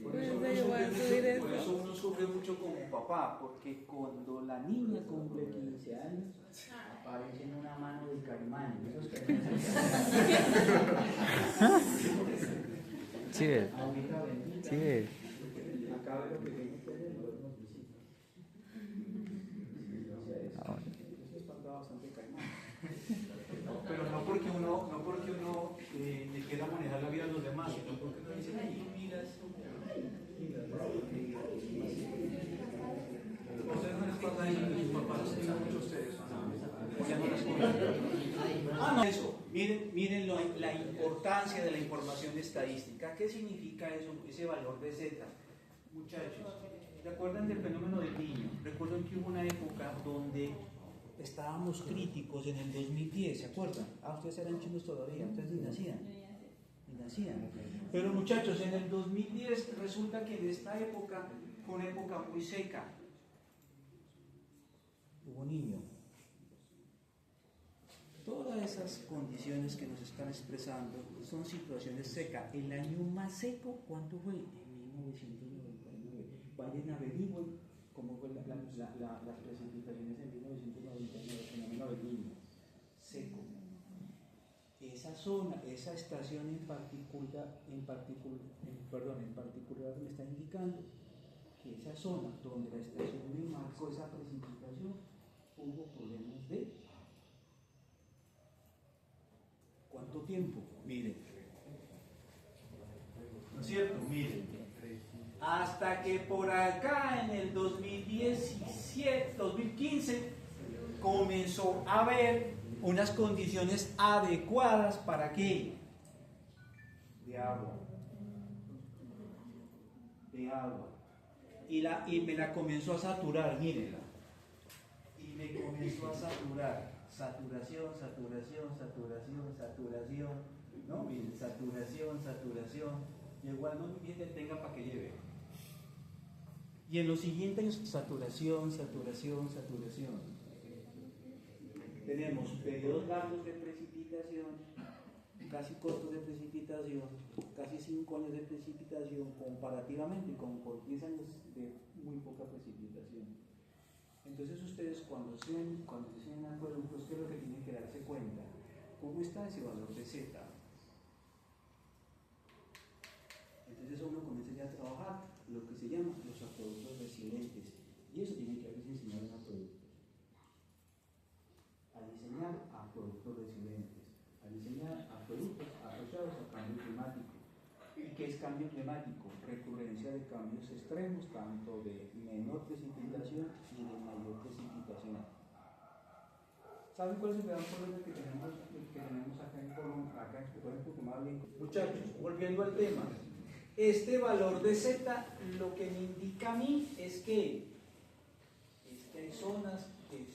Por eso uno sufre mucho como papá, porque cuando la niña cumple 15 años, aparece en una mano del caimán. Esos caimanes. Sí, ve. Ahorita bendita. Sí, ve. Acá ve lo que tiene que hacer, luego nos visita. Ah, bueno. Eso espanta bastante caimán. Pero no porque uno le quiera manejar la vida a los demás, sino porque uno dice, ay, miras. ¿Ustedes no les pasa eso que sus papás los tienen mucho ustedes? ¿O ya no les pasa? No, eso. Miren la importancia de la información estadística. ¿Qué significa eso, ese valor de Z? Muchachos, ¿recuerdan del fenómeno del niño? Recuerden que hubo una época donde estábamos críticos en el 2010, ¿se acuerdan? Ustedes eran chinos todavía, ustedes ni nacían. Pero muchachos, en el 2010 resulta que en esta época fue una época muy seca. Hubo niño. Todas esas condiciones que nos están expresando son situaciones secas. El año más seco, ¿cuánto fue? En 1999. Vayan a averigüen cómo fue las precipitaciones en 1999, el fenómeno del niño. Seco. Esa zona, esa estación en particular me está indicando que esa zona donde la estación me marcó esa precipitación hubo problemas de ¿cuánto tiempo? Miren, ¿no es cierto? Miren, hasta que por acá en el 2017, 2015 comenzó a haber unas condiciones adecuadas para qué? De agua. Y me la comenzó a saturar, mírenla. Y me comenzó a saturar. Saturación. ¿No? Miren, saturación. Llegó al no que tenga para que lleve. Y en los siguientes años, saturación. Tenemos periodos largos de precipitación, casi cortos de precipitación, casi 5 años de precipitación, comparativamente con 10 años de muy poca precipitación. Entonces ustedes cuando se den acueductos, ¿qué es lo que tienen que darse cuenta? ¿Cómo está ese valor de Z? Entonces uno comienza ya a trabajar lo que se llama los acueductos resilientes. Y eso tiene que haberse enseñado en acueductos. A diseñar acueductos resilientes, a diseñar acueductos asociados a cambio climático. ¿Y qué es cambio climático? Recurrencia de cambios extremos, tanto de menor precipitación y de mayor precipitación. ¿Saben cuál es el gran problema que tenemos acá en Colombia? Muchachos, volviendo al tema, este valor de Z lo que me indica a mí es que hay zonas que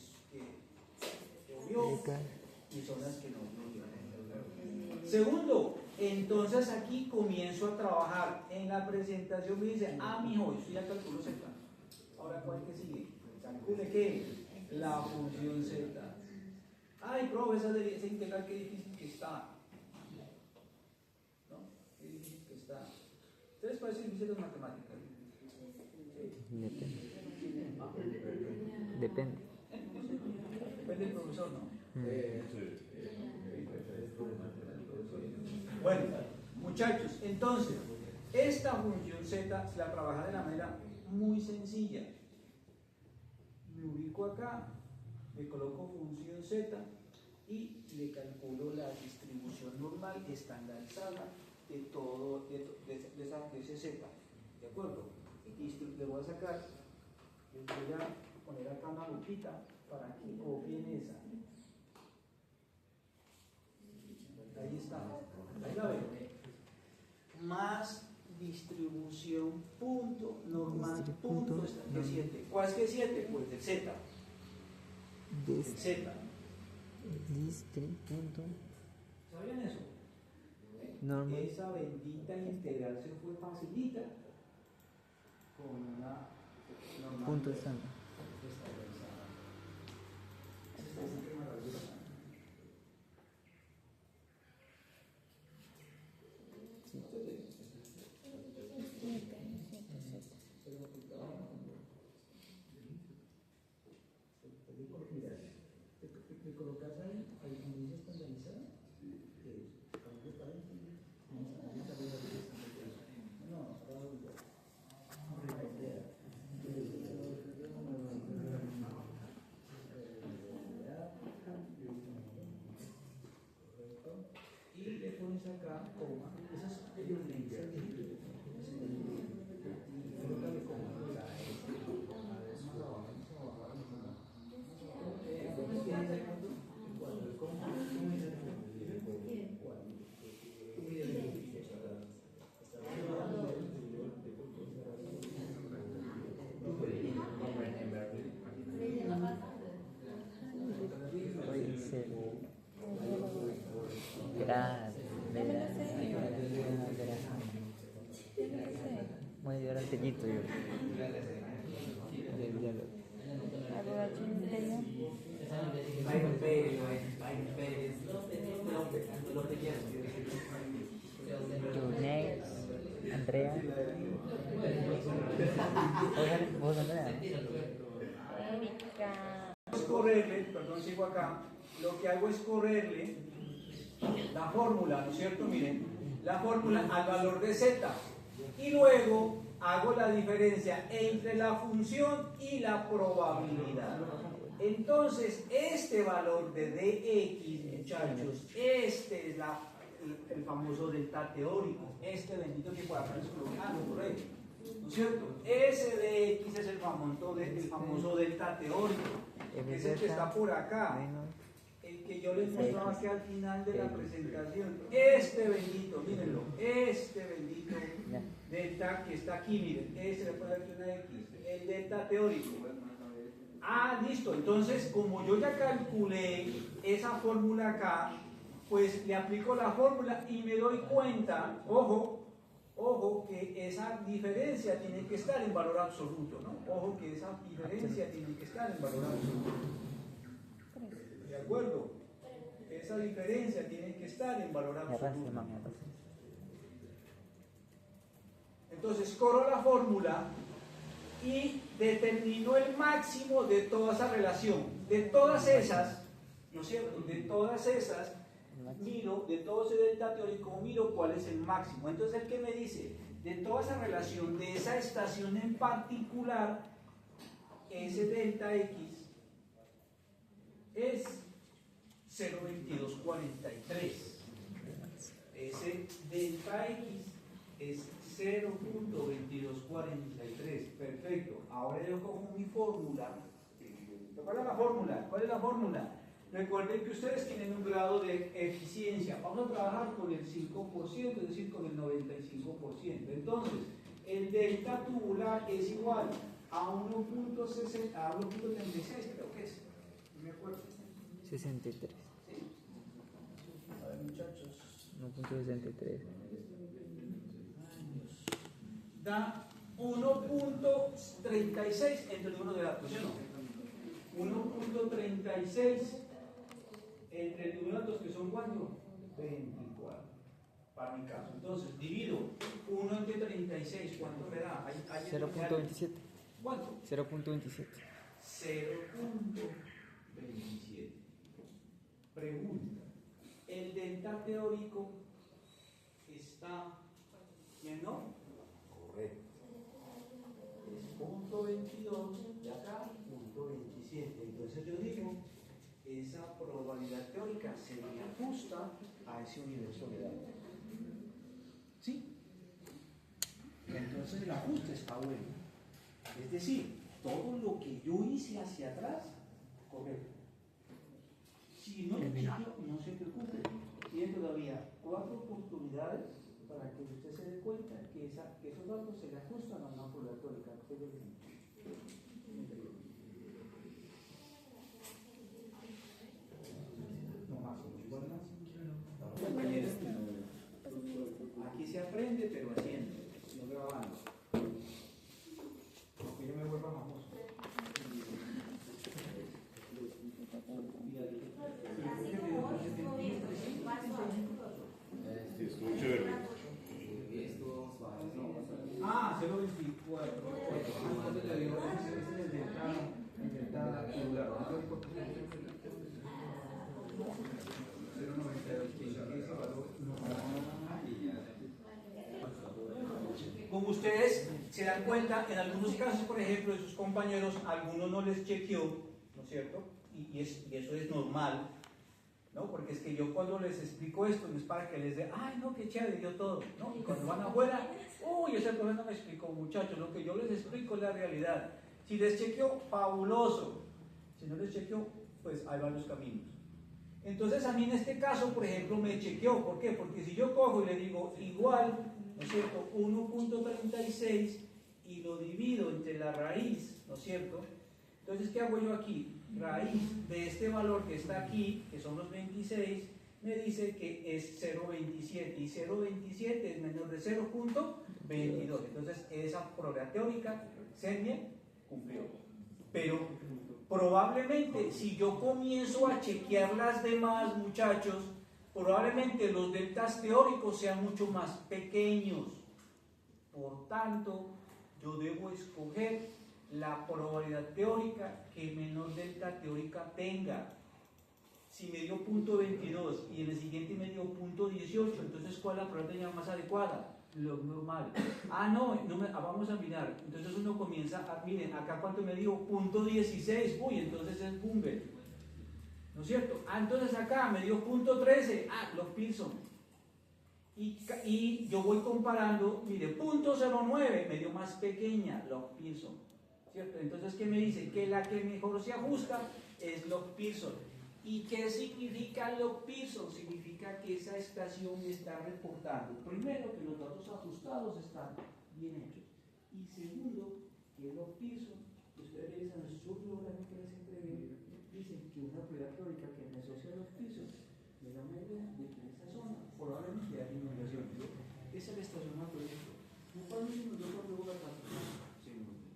llovió y zonas que no llovió. Segundo, Entonces aquí comienzo a trabajar. En la presentación me dice, mijo, esto ya calculo Z. Ahora, ¿cuál que sigue? Calcule que la función Z. Ay, profe, esa integral qué difícil que está. ¿No? Qué difícil que está. ¿Ustedes parece difícil las matemáticas? Depende. Depende. Depende del profesor, ¿no? Mm. Bueno, muchachos, entonces, esta función Z se la trabaja de la manera muy sencilla. Me ubico acá, me coloco función Z y le calculo la distribución normal estandarizada de todo, de ese Z. ¿De acuerdo? Y le voy a sacar, les voy a poner acá una lupita para que copien esa. Ahí está, ahí la ven. Más distribución punto normal punto G7. ¿Cuál es G7? Pues el Z. El Z. Punto. ¿Sabían eso? Normal. Esa bendita integral se fue facilita con una normal Punto estándar. estandarizada. Esa es siempre maravillosa. ¿Te colocas ahí donde dice estandarizada? Y le pones acá coma. Esas colócale coma. Más abajo, Puede ser. Muy garantellito yo. Del diálogo. Junex, Andrea. ¿Vos Andrea? Es correrle, perdón, sigo acá. Lo que hago es correrle la fórmula, ¿no es cierto? Miren, la fórmula al valor de Z. Y luego hago la diferencia entre la función y la probabilidad. Entonces, este valor de dx, muchachos, este es el famoso delta teórico. Este bendito que por acá les colocaron, correcto. ¿No es cierto? Ese dx es el famoso delta teórico. Es el que está por acá. El que yo les mostraba aquí al final de la presentación. Este bendito, mírenlo. Este bendito delta que está aquí, miren. Este le puede dar aquí una x. El delta teórico. Listo. Entonces, como yo ya calculé esa fórmula acá, pues le aplico la fórmula y me doy cuenta, ojo, que esa diferencia tiene que estar en valor absoluto, ¿no? Ojo que esa diferencia tiene que estar en valor absoluto. ¿De acuerdo? Esa diferencia tiene que estar en valor absoluto. Entonces, corro la fórmula y determino el máximo de toda esa relación. De todas esas, ¿no es cierto? De todas esas, miro, de todo ese delta teórico, miro cuál es el máximo. Entonces, el que me dice, de toda esa relación, de esa estación en particular, ese delta X es 0.2243. Ese delta X es 0.2243. Perfecto. Ahora yo cojo mi fórmula. ¿Cuál es la fórmula? ¿Cuál es la fórmula? Recuerden que ustedes tienen un grado de eficiencia. Vamos a trabajar con el 5%, es decir, con el 95%. Entonces, el delta tubular es igual a 1.36, creo que es. No me acuerdo. 63. ¿Sí? A ver, muchachos. 1.63. Da 1.36 entre el número de datos, ¿sí o no? 1.36 entre el número de datos, que son ¿cuánto? 24, para mi caso. Entonces, divido 1 entre 36, ¿cuánto me da? 0.27. ¿Cuánto? 0.27. 0.27. Pregunta. ¿El delta teórico está bien, no? Correcto. Es punto 22 y acá punto 27. Entonces yo digo, esa probabilidad teórica se me ajusta a ese universo de datos. ¿Sí? Entonces el ajuste está bueno. Es decir, todo lo que yo hice hacia atrás, correcto. Si no lo chequeo, no se preocupe. Tiene todavía 4 oportunidades para que usted se dé cuenta que esos datos se le ajustan a una probabilidad teórica. No más, igual más. Aquí se aprende, pero haciendo, no grabando. Porque yo me vuelvo famoso. Estuvo chévere. Ah, 0.24. ¿Cuánto te digo? Ese es el delta angular. 0.92. Como ustedes se dan cuenta, en algunos casos, por ejemplo, de sus compañeros, algunos no les chequeó, ¿no es cierto? Y eso es normal, ¿no? Porque es que yo cuando les explico esto, no es para que les dé, ay, no, qué chévere, dio todo, ¿no? Y cuando van afuera, uy, ese profesor no me explicó, muchachos, lo que yo les explico es la realidad. Si les chequeó, fabuloso. Si no les chequeó, pues hay varios caminos. Entonces a mí en este caso, por ejemplo, me chequeó. ¿Por qué? Porque si yo cojo y le digo igual, ¿no es cierto?, 1.36 y lo divido entre la raíz, ¿no es cierto? Entonces, ¿qué hago yo aquí? Raíz de este valor que está aquí, que son los 26, me dice que es 0.27 y 0.27 es menor de 0.22. Entonces, esa probabilidad teórica se me cumplió. Pero probablemente si yo comienzo a chequear las demás, muchachos, probablemente los deltas teóricos sean mucho más pequeños. Por tanto, yo debo escoger la probabilidad teórica que menor delta teórica tenga. Si me dio punto 22 y en el siguiente me dio punto 18, entonces ¿cuál es la probabilidad más adecuada? Lo normal. Ah, no, vamos a mirar. Entonces uno comienza a, miren, acá cuánto me dio, punto 16, uy, entonces es Bunge, ¿no es cierto? Ah, entonces acá me dio punto 13, ah, los Pearson. Y yo voy comparando, mire, punto 09 me dio más pequeña, los Pearson, ¿cierto? Entonces, ¿qué me dice? Que la que mejor se ajusta es los Pearson. ¿Y qué significa log Pearson? Significa que esa estación me está reportando, primero, que los datos ajustados están bien hechos, y segundo, que log Pearson, ustedes revisan el subbiográfico que les entregué, dicen que una probabilidad teórica que me asocia a log Pearson me da una idea de que en esa zona probablemente hay inundación. Esa es la estación acueducto. ¿Cuándo se inundó cuando hubo la catástrofe? Se inundó.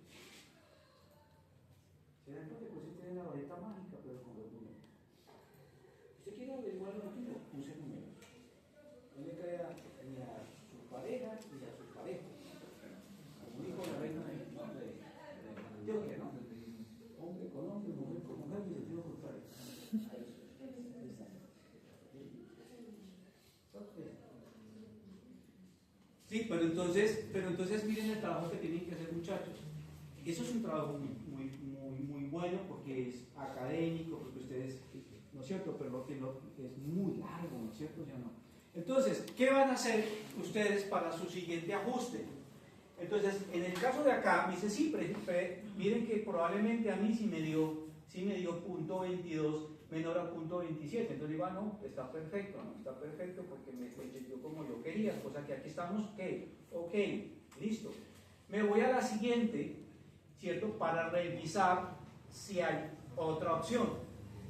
Se dan cuenta que pues tiene la varita mágica, pero con los números. ¿Usted quiere averiguar lo que puse números? No le crea ni a su pareja ni a su pareja. Como dijo la reina de Antioquia, ¿no? Hombre con hombre, mujer con mujer, y sentido contrario. Sí, pero entonces miren el trabajo que tienen que hacer, muchachos. Eso es un trabajo muy bueno porque es académico, porque ustedes, ¿no es cierto? Pero lo que es muy largo, ¿no es cierto? ¿Sí o no? Entonces, ¿qué van a hacer ustedes para su siguiente ajuste? Entonces, en el caso de acá, me dice, sí, miren que probablemente a mí sí me dio punto 22 menor a punto 27. Entonces digo, no, está perfecto, ¿no? Está perfecto porque me chequeó como yo quería. O sea que aquí estamos, ok, listo. Me voy a la siguiente, ¿cierto? Para revisar si hay otra opción.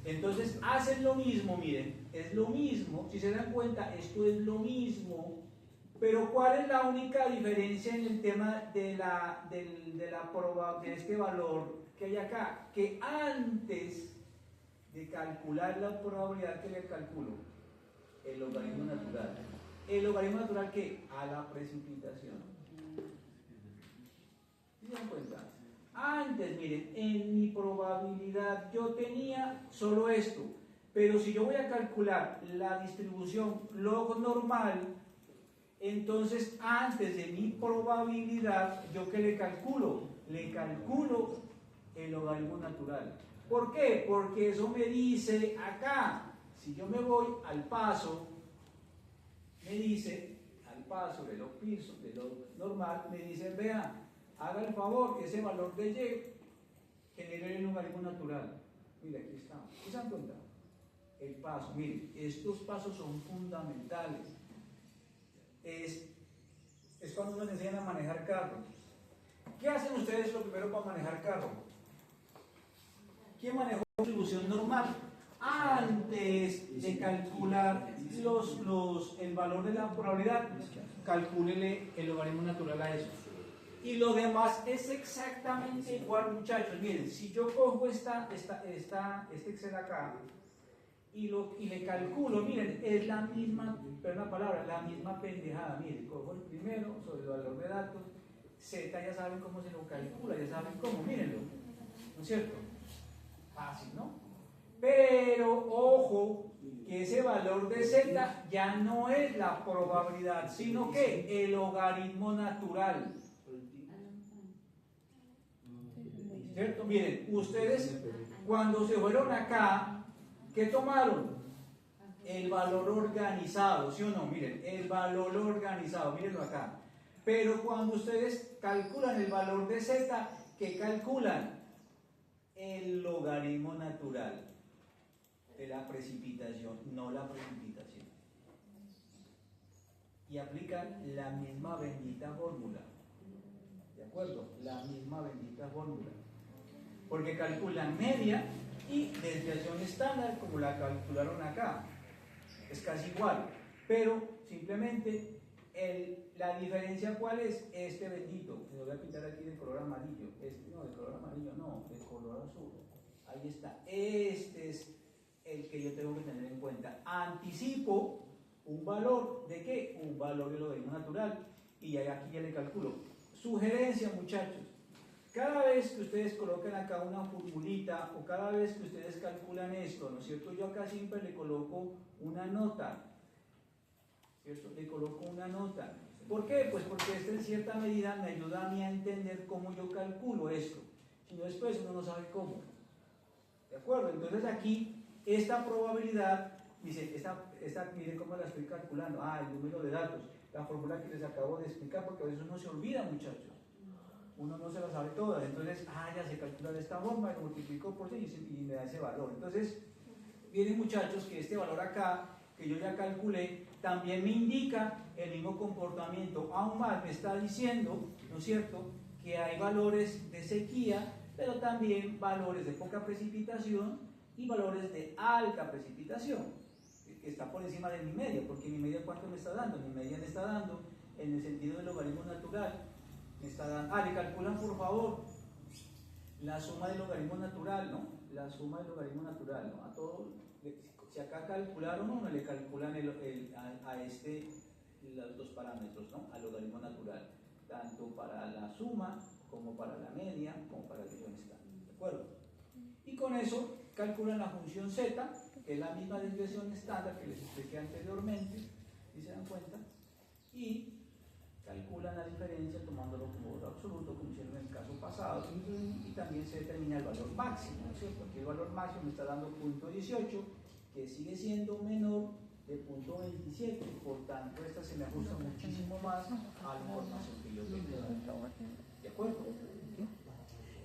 Entonces hacen lo mismo, miren, es lo mismo, si se dan cuenta, esto es lo mismo, pero ¿cuál es la única diferencia en el tema de de este valor que hay acá? Que antes de calcular la probabilidad que le calculo, el logaritmo natural. ¿El logaritmo natural qué? A la precipitación. ¿Sí se dan cuenta? Antes, miren, en mi probabilidad yo tenía solo esto, pero si yo voy a calcular la distribución log normal, entonces antes de mi probabilidad, ¿yo qué le calculo? Le calculo el logaritmo natural. ¿Por qué? Porque eso me dice acá, si yo me voy al paso, me dice, al paso de lo normal, me dice, vean, haga el favor que ese valor de y genere el logaritmo natural. Mira, aquí está. ¿Sí se dan cuenta? El paso. Miren, estos pasos son fundamentales. Es cuando nos enseñan a manejar carro. ¿Qué hacen ustedes lo primero para manejar carro? ¿Quién manejó la distribución normal? Antes de calcular el valor de la probabilidad, calcúlele el logaritmo natural a eso. Y lo demás es exactamente igual, muchachos. Miren, si yo cojo este Excel acá y le calculo, miren, es la misma, pero una palabra, la misma pendejada. Miren, cojo el primero sobre el valor de datos, Z ya saben cómo se lo calcula, ya saben cómo, mírenlo, ¿no es cierto? Fácil, ¿no? Pero ojo, que ese valor de Z ya no es la probabilidad, sino que el logaritmo natural. ¿Cierto? Miren, ustedes cuando se fueron acá, ¿qué tomaron? El valor organizado, ¿sí o no? Miren, el valor organizado, mírenlo acá. Pero cuando ustedes calculan el valor de Z, ¿qué calculan? El logaritmo natural de la precipitación, no la precipitación. Y aplican la misma bendita fórmula. ¿De acuerdo? La misma bendita fórmula. Porque calculan media y desviación estándar como la calcularon acá. Es casi igual, pero simplemente la diferencia ¿cuál es? Este bendito, lo voy a pintar aquí de color amarillo, no, de color amarillo no, de color azul, ahí está, este es el que yo tengo que tener en cuenta. Anticipo un valor ¿de qué? Un valor de logaritmo natural y aquí ya le calculo. Sugerencia, muchachos. Cada vez que ustedes colocan acá una formulita o cada vez que ustedes calculan esto, ¿no es cierto? Yo acá siempre le coloco una nota, ¿cierto? Le coloco una nota. ¿Por qué? Pues porque esto en cierta medida me ayuda a mí a entender cómo yo calculo esto. Si no, después uno no sabe cómo. ¿De acuerdo? Entonces aquí, esta probabilidad, dice, miren cómo la estoy calculando. El número de datos, la fórmula que les acabo de explicar, porque a veces uno se olvida, muchachos. Uno no se la sabe todas, entonces, ya se calcula de esta forma, lo multiplico por 6 y me da ese valor. Entonces, miren muchachos que este valor acá, que yo ya calculé, también me indica el mismo comportamiento, aún más me está diciendo, ¿no es cierto?, que hay valores de sequía, pero también valores de poca precipitación y valores de alta precipitación, que está por encima de mi media, porque mi media ¿cuánto me está dando? Mi media me está dando, en el sentido del logaritmo natural, me está dando, le calculan por favor la suma del logaritmo natural, ¿no? La suma del logaritmo natural, ¿no? A todo, si acá calcularon uno, le calculan los dos parámetros, ¿no? Al logaritmo natural, tanto para la suma, como para la media, como para el desviación estándar, ¿de acuerdo? Y con eso calculan la función z, que es la misma desviación estándar que les expliqué anteriormente, si se dan cuenta, y calculan la diferencia tomándolo como valor absoluto, como hicieron en el caso pasado, y también se determina el valor máximo, ¿no es cierto? Aquí el valor máximo me está dando 0.18, que sigue siendo menor de 0.27, por tanto esta se me ajusta muchísimo más a la información que yo tengo. ¿De acuerdo?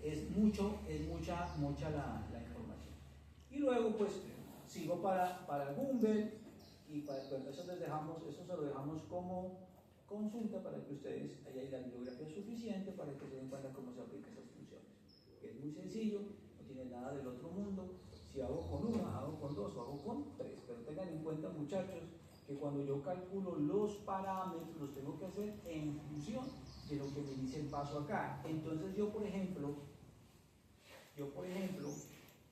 Es mucha la información. Y luego pues sigo para Google y eso se lo dejamos como consulta para que ustedes haya la bibliografía suficiente para que se den cuenta cómo se aplican esas funciones. Es muy sencillo, no tiene nada del otro mundo. Si hago con una, hago con dos o hago con tres, pero tengan en cuenta, muchachos, que cuando yo calculo los parámetros, los tengo que hacer en función de lo que me dice el paso acá. Entonces yo, por ejemplo,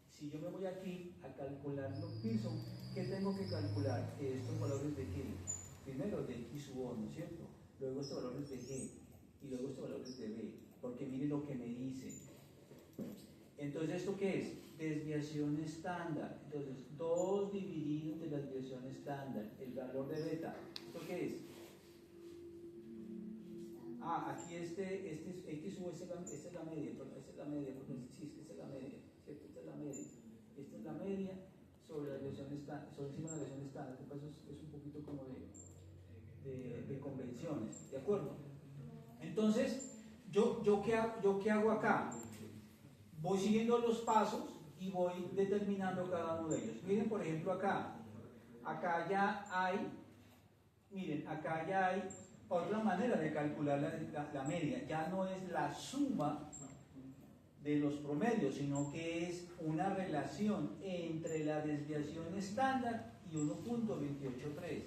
si yo me voy aquí a calcular los pisos, ¿qué tengo que calcular? Estos valores de qué. Primero de X sub O, ¿no es cierto? Luego estos valores de G y luego estos valores de B, porque miren lo que me dice. Entonces, ¿esto qué es? Desviación estándar. Entonces, 2 dividido entre la desviación estándar, el valor de beta. ¿Esto qué es? Aquí este es X sub, esta es la media, porque esta es la media, porque sí, esta es la media, ¿cierto? Esta es la media. Esta es la media sobre la desviación estándar, sobre encima de la desviación estándar, que pasa es un poquito como de convenciones, ¿de acuerdo? Entonces, ¿yo qué hago acá? Voy siguiendo los pasos y voy determinando cada uno de ellos. Miren, por ejemplo, acá ya hay, miren, acá ya hay otra manera de calcular la media. Ya no es la suma de los promedios, sino que es una relación entre la desviación estándar y 1.283.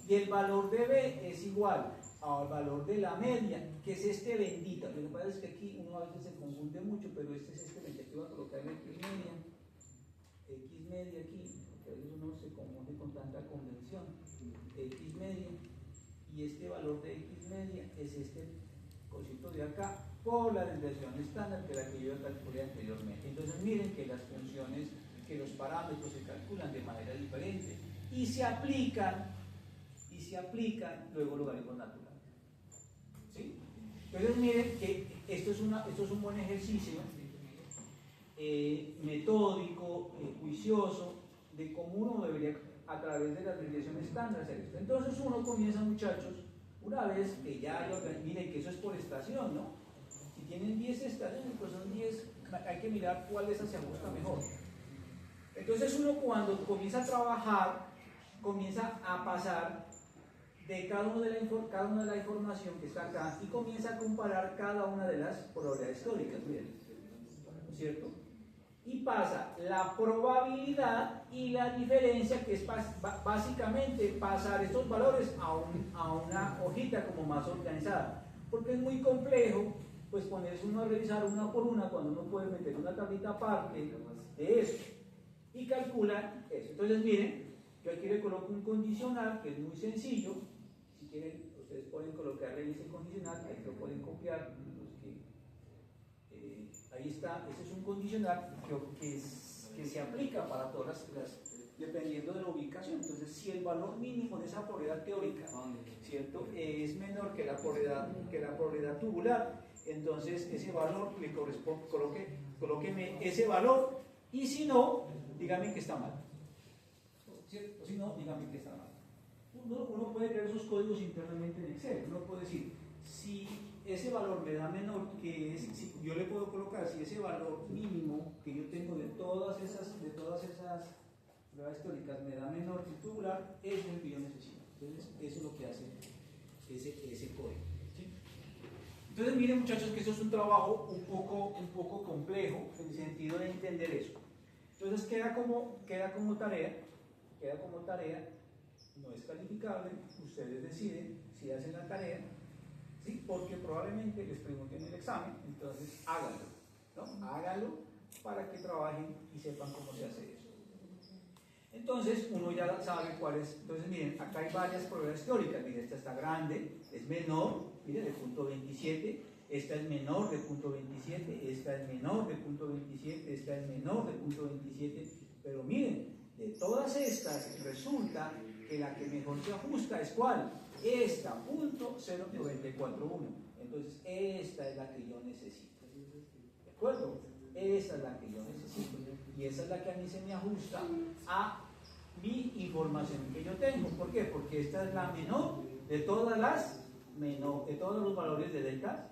Y el valor de B es igual al valor de la media, que es este bendita. Lo que pasa es que aquí uno a veces se confunde mucho, pero este es este bendita. Aquí voy a colocar X media aquí, porque a veces uno se confunde con tanta convención. X media, y este valor de X media es este cosito de acá, por la desviación estándar, que es la que yo calculé anteriormente. Entonces miren que las funciones, que los parámetros se calculan de manera diferente y se aplican luego logaritmos naturales. ¿Sí? Entonces miren que esto es un buen ejercicio metódico, juicioso, de cómo uno debería, a través de la desviación estándar, hacer esto. Entonces uno comienza, muchachos, una vez que ya miren que eso es por estación, ¿no? Si tienen 10 estaciones, pues son 10, hay que mirar cuál de esas se ajusta mejor. Entonces uno, cuando comienza a trabajar, comienza a pasar de cada una de la información que está acá y comienza a comparar cada una de las probabilidades históricas, miren, ¿no es cierto? Y pasa la probabilidad y la diferencia, que es básicamente pasar estos valores a una hojita como más organizada, porque es muy complejo pues ponerse uno a revisar una por una cuando uno puede meter una tablita aparte de eso y calcula eso. Entonces miren, yo aquí le coloco un condicional que es muy sencillo. Si quieren, ustedes pueden colocarle ese condicional, ahí lo pueden copiar. Ahí está, ese es un condicional que se aplica para todas dependiendo de la ubicación. Entonces, si el valor mínimo de esa probabilidad teórica, ¿cierto?, es menor que la probabilidad tubular, entonces ese valor le corresponde, colóqueme ese valor, y si no, dígame que está mal. ¿Cierto? Si no, dígame que está mal. Uno puede crear esos códigos internamente en Excel. Uno puede decir, si ese valor me da menor que si yo le puedo colocar, si ese valor mínimo que yo tengo de todas esas pruebas teóricas me da menor que tubular, es el que yo necesito. Entonces, eso es lo que hace ese código. ¿Sí? Entonces, miren, muchachos, que eso es un trabajo un poco complejo en el sentido de entender eso. Entonces, queda como tarea, no es calificable, ustedes deciden si hacen la tarea, ¿sí? Porque probablemente les pregunten en el examen, entonces háganlo, ¿no? Háganlo para que trabajen y sepan cómo se hace eso. Entonces uno ya sabe cuál es. Entonces miren, acá hay varias probabilidades teóricas. Miren, esta está grande, es menor, miren, de punto 27, esta es menor de punto 27, esta es menor de punto 27, esta es menor de punto 27, pero miren, de todas estas resulta que la que mejor se ajusta es ¿cuál? Esta, punto 0.941. Entonces esta es la que yo necesito. ¿De acuerdo? Esa es la que yo necesito. Y esa es la que a mí se me ajusta a mi información que yo tengo. ¿Por qué? Porque esta es la menor de todos los valores de delta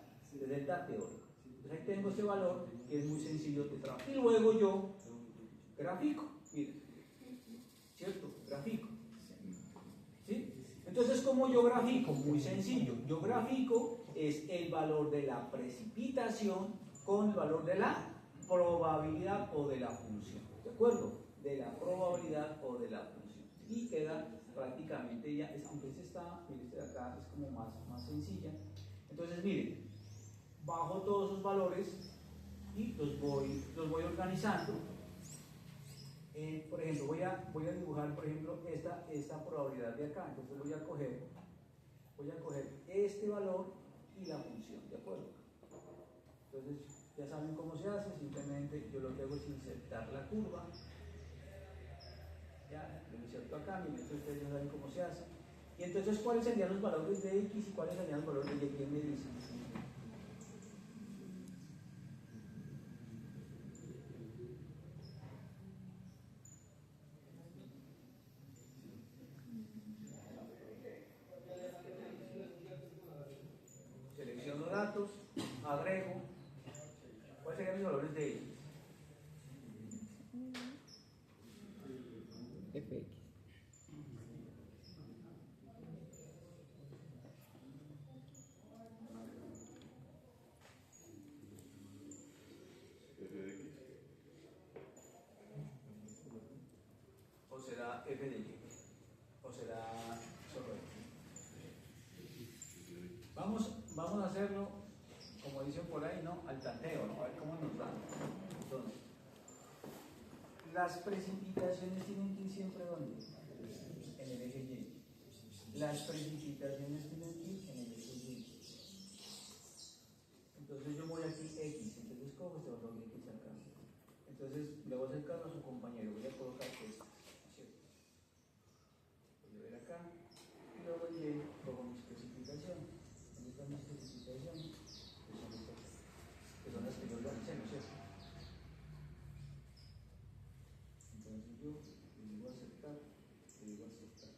teórico. Entonces ahí tengo ese valor que es muy sencillo de trabajar. Y luego yo grafico. Miren, ¿cierto? Grafico. ¿Sí? Entonces, ¿cómo yo grafico? Muy sencillo. Yo grafico es el valor de la precipitación con el valor de la probabilidad o de la función. ¿De acuerdo? De la probabilidad o de la función. y queda prácticamente ya, aunque este está, mire, este de acá es como más sencilla. Entonces miren, bajo todos esos valores y los voy organizando. Por ejemplo, voy a dibujar, por ejemplo, esta probabilidad de acá. Entonces voy a coger este valor y la función, ¿de acuerdo? Entonces ya saben cómo se hace, simplemente yo lo que hago es insertar la curva. Ya, lo inserto acá, miren, entonces ustedes ya saben cómo se hace. Y entonces, ¿cuáles serían los valores de X y cuáles serían los valores de Y? ¿Quién me dice? Selecciono datos, agrego. ¿Cuáles serían mis valores de X? FX. ¿O será f de y? ¿O será solo x? Vamos a hacerlo, como dicen por ahí, ¿no? Al tanteo, ¿no? A ver cómo nos va. Entonces, las precipitaciones tienen que ir siempre ¿dónde? En el eje y. Las precipitaciones tienen que ir en el eje y. Entonces yo voy aquí x, entonces cojo este valor de x acá. Entonces le voy a hacer caso a su compañero, voy a colocar esto, ¿cierto? Voy a ver acá y luego y cojo mis precipitaciones. ¿Dónde están mis precipitaciones? Que son las que yo organicé, ¿no es cierto? Entonces yo le digo aceptar, le digo aceptar.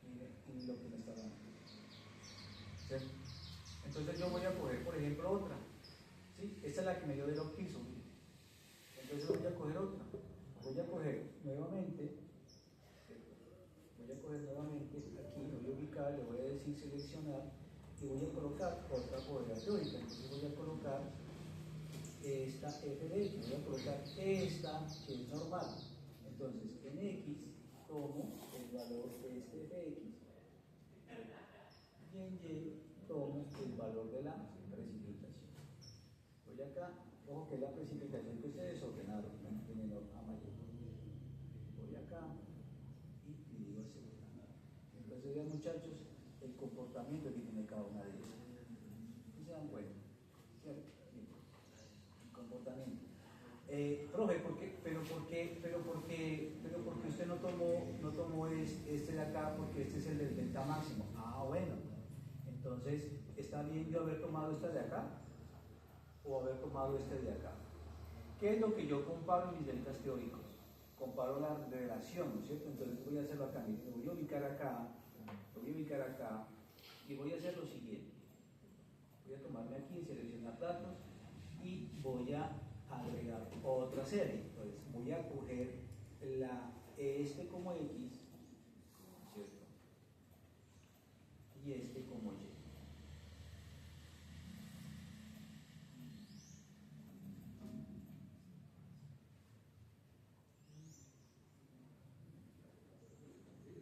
Y lo que me está dando. ¿Cierto? Entonces yo voy a coger, por ejemplo, otra. ¿Sí? Esta es la que me dio del piso. Entonces voy a coger otra. Voy a coger nuevamente, aquí me voy a ubicar, le voy a decir seleccionar y voy a colocar otra probabilidad teórica. Entonces voy a colocar esta f de x, voy a colocar esta que es normal. Entonces en x tomo el valor de este fx y en y tomo el valor de la precipitación. Voy acá, ojo que es la precipitación que ustedes ordenaron, ¿no? En el a mayor. Voy acá y digo así. Entonces vean muchachos el comportamiento que tiene cada una de ellas. ¿Sí se dan cuenta? ¿Cierto? Bien. El comportamiento. Profe, ¿por qué usted no tomó este de acá? Porque este es el del delta máximo. Ah, bueno. Entonces, ¿está bien yo haber tomado este de acá? ¿O haber tomado este de acá? ¿Qué es lo que yo comparo en mis deltas teóricos? Comparo la relación, ¿no es cierto? Entonces voy a hacerlo acá. Me voy a ubicar acá y voy a hacer lo siguiente. Voy a tomarme aquí, seleccionar datos y voy a agregar otra serie. Entonces voy a coger este como X, ¿cierto? Y este como Y.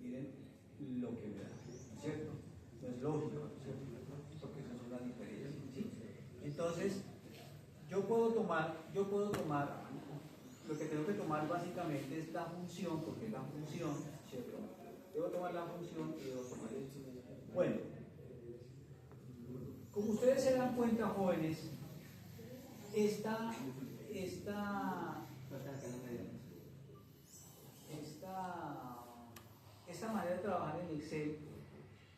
Miren lo que me da, ¿no es cierto? No es lógico, ¿no es cierto? Porque eso es una diferencia, ¿sí? Entonces, yo puedo tomar, lo que tengo que tomar básicamente es la función, porque es la función, ¿cierto? Debo tomar la función y debo tomar esto. Bueno, como ustedes se dan cuenta, jóvenes, esta manera de trabajar en Excel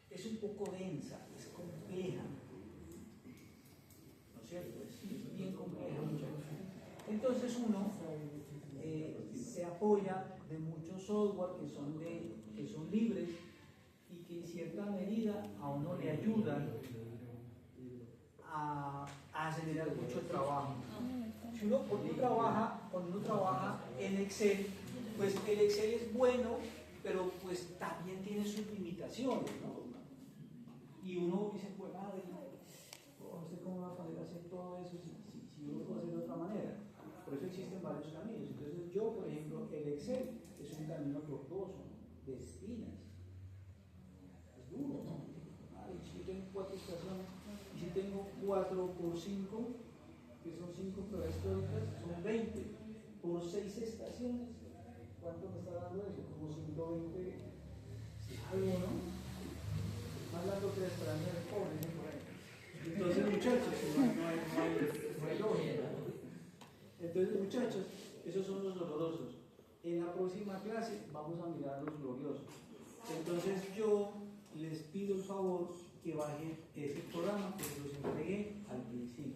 es un poco densa, es compleja, ¿no es cierto? Es bien compleja, muchachos. Entonces uno se apoya de muchos software que son libres y que en cierta medida a uno le ayudan a acelerar mucho el trabajo. Si uno, cuando uno trabaja en Excel, pues el Excel es bueno, pero pues también tiene sus limitaciones, ¿no? Y uno dice, pues madre, no sé cómo va a poder hacer todo eso si uno lo puede hacer de otra manera. Por eso existen varios caminos. Entonces yo, por ejemplo, el Excel es un camino tortuoso, de espinas. Es duro, ¿no? Ay, si yo tengo 4 estaciones, y si tengo 4 por 5, que son 5 pruebas teóricas, son 20 por 6 estaciones. ¿Cuánto me está dando eso? Como 120, algo, ¿no? Más largo que las extranjeras pobres, ¿no? Por ahí. Entonces, muchachos, no hay lógica. Entonces, muchachos, esos son los dolorosos. En la próxima clase vamos a mirar los gloriosos. Entonces, yo les pido el favor que bajen ese programa que los entregué al principio.